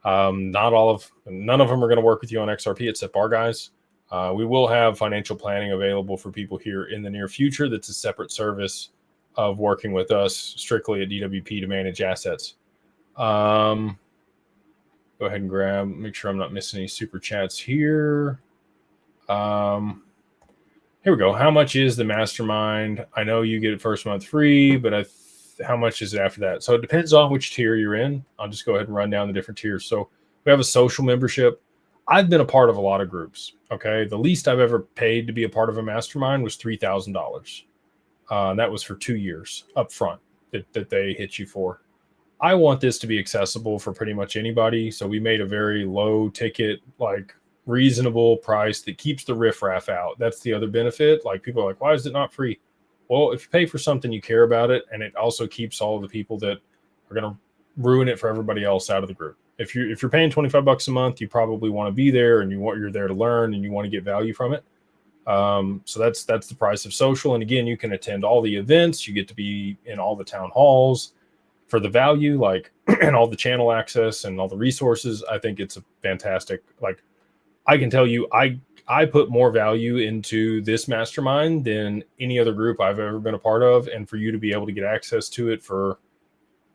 None of them are going to work with you on XRP except our guys. We will have financial planning available for people here in the near future. That's a separate service of working with us strictly at DWP to manage assets. Go ahead and make sure I'm not missing any super chats here. Here we go. How much is the Mastermind? I know you get it first month free, but how much is it after that? So it depends on which tier you're in. I'll just go ahead and run down the different tiers. So we have a social membership. I've been a part of a lot of groups. Okay. The least I've ever paid to be a part of a Mastermind was $3,000. That was for 2 years up front that they hit you for. I want this to be accessible for pretty much anybody. So we made a very low ticket, reasonable price that keeps the riffraff out. That's the other benefit. People are like, why is it not free? Well, if you pay for something, you care about it, and it also keeps all of the people that are going to ruin it for everybody else out of the group. If you're paying $25 a month, you probably want to be there, and you're there to learn, and you want to get value from it. So that's the price of social. And again, you can attend all the events. You get to be in all the town halls for the value, and all the channel access and all the resources. I think it's a fantastic. I can tell you, I put more value into this Mastermind than any other group I've ever been a part of. And for you to be able to get access to it for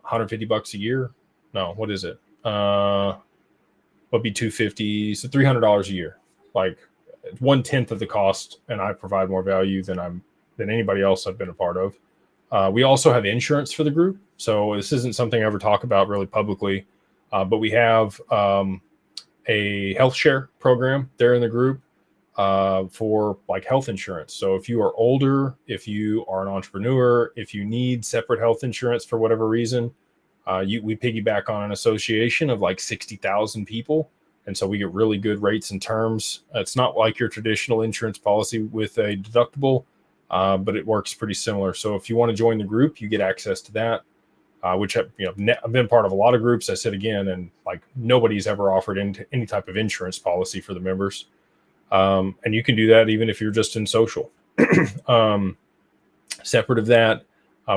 $150 a year. No, what is it? Would be $250, so $300 a year. 1/10 of the cost, and I provide more value than anybody else I've been a part of. We also have insurance for the group. So this isn't something I ever talk about really publicly, but we have a health share program there in the group for health insurance. So if you are older, if you are an entrepreneur, if you need separate health insurance for whatever reason, we piggyback on an association of 60,000 people. And so we get really good rates and terms. It's not like your traditional insurance policy with a deductible, but it works pretty similar. So if you want to join the group, you get access to that. Which I've been part of a lot of groups. I said again, and nobody's ever offered any type of insurance policy for the members. And you can do that even if you're just in social. Separate of that,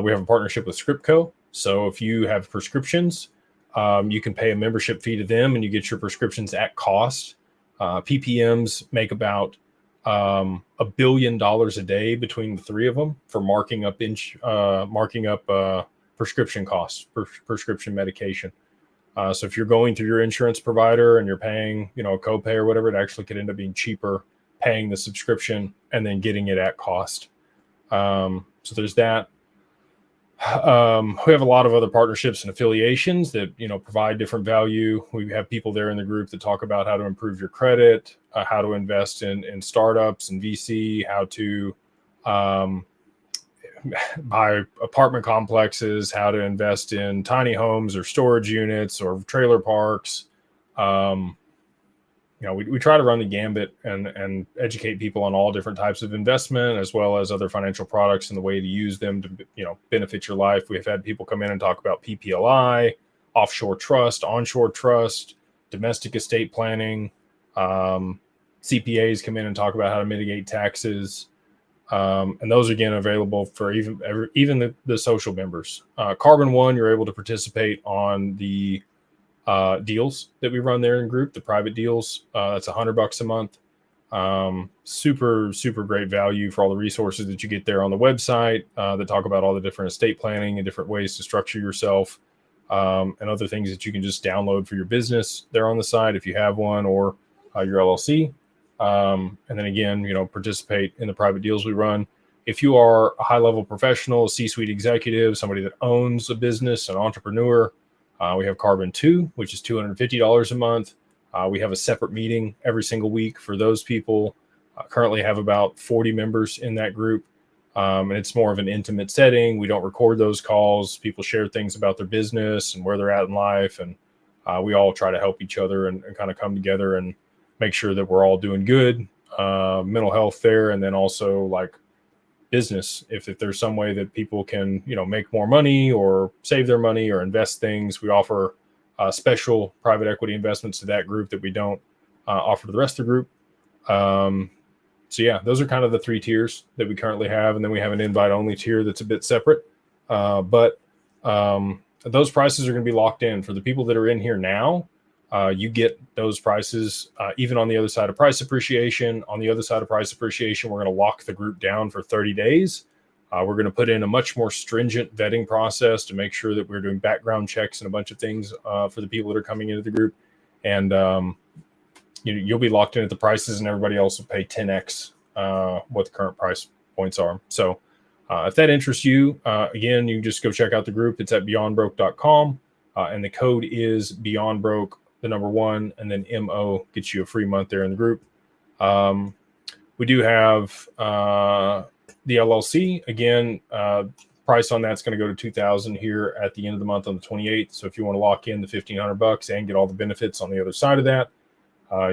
we have a partnership with Scriptco. So if you have prescriptions, you can pay a membership fee to them and you get your prescriptions at cost. PPMs make about $1 billion a day between the three of them for marking up prescription costs, prescription medication. So if you're going through your insurance provider and you're paying, a copay or whatever, it actually could end up being cheaper paying the subscription and then getting it at cost. So there's that. We have a lot of other partnerships and affiliations that, provide different value. We have people there in the group that talk about how to improve your credit, how to invest in startups and VC, how to buy apartment complexes, how to invest in tiny homes or storage units or trailer parks. We try to run the gambit and educate people on all different types of investment, as well as other financial products and the way to use them to, benefit your life. We've had people come in and talk about PPLI, offshore trust, onshore trust, domestic estate planning. CPAs come in and talk about how to mitigate taxes. And those are, again, available for even the social members. Carbon One, you're able to participate on the deals that we run there in group, the private deals. That's $100 a month. Super, super great value for all the resources that you get there on the website that talk about all the different estate planning and different ways to structure yourself, and other things that you can just download for your business there on the site if you have one, or your LLC. And then again, participate in the private deals we run. If you are a high-level professional, C-suite executive, somebody that owns a business, an entrepreneur, we have Carbon 2, which is $250 a month. We have a separate meeting every single week for those people. Currently have about 40 members in that group. And it's more of an intimate setting. We don't record those calls. People share things about their business and where they're at in life. And we all try to help each other and kind of come together and make sure that we're all doing good. Mental health there, and then also like business. If there's some way that people can, make more money or save their money or invest things, we offer special private equity investments to that group that we don't offer to the rest of the group. So yeah, those are kind of the 3 tiers that we currently have. And then we have an invite only tier that's a bit separate. But those prices are going to be locked in for the people that are in here now. You get those prices even on the other side of price appreciation. On the other side of price appreciation, we're going to lock the group down for 30 days. We're going to put in a much more stringent vetting process to make sure that we're doing background checks and a bunch of things for the people that are coming into the group. And you'll be locked in at the prices, and everybody else will pay 10x what the current price points are. So if that interests you, again, you can just go check out the group. It's at beyondbroke.com. And the code is beyondbroke, the number 1, and then MO gets you a free month there in the group. We do have the LLC. Again, price on that's going to go to $2,000 here at the end of the month on the 28th. So if you want to lock in the $1,500 and get all the benefits on the other side of that,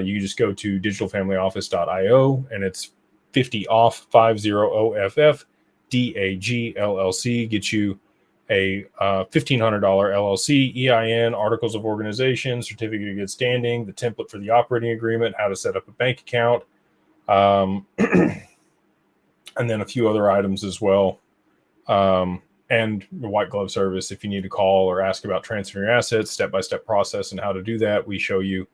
you just go to digitalfamilyoffice.io, and it's 50 off, 50OFF DAG LLC, gets you a $1,500 LLC, EIN, articles of organization, certificate of good standing, the template for the operating agreement, how to set up a bank account, and then a few other items as well. And the white glove service, if you need to call or ask about transferring your assets, step-by-step process and how to do that, we show you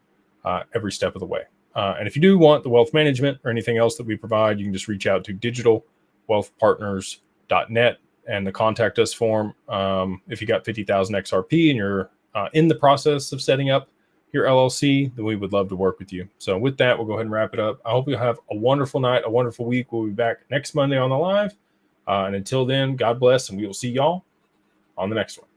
every step of the way. And if you do want the wealth management or anything else that we provide, you can just reach out to digitalwealthpartners.net and the contact us form. If you got 50,000 XRP and you're in the process of setting up your LLC, then we would love to work with you. So with that, we'll go ahead and wrap it up. I hope you have a wonderful night, a wonderful week. We'll be back next Monday on the live. And until then, God bless, and we will see y'all on the next one.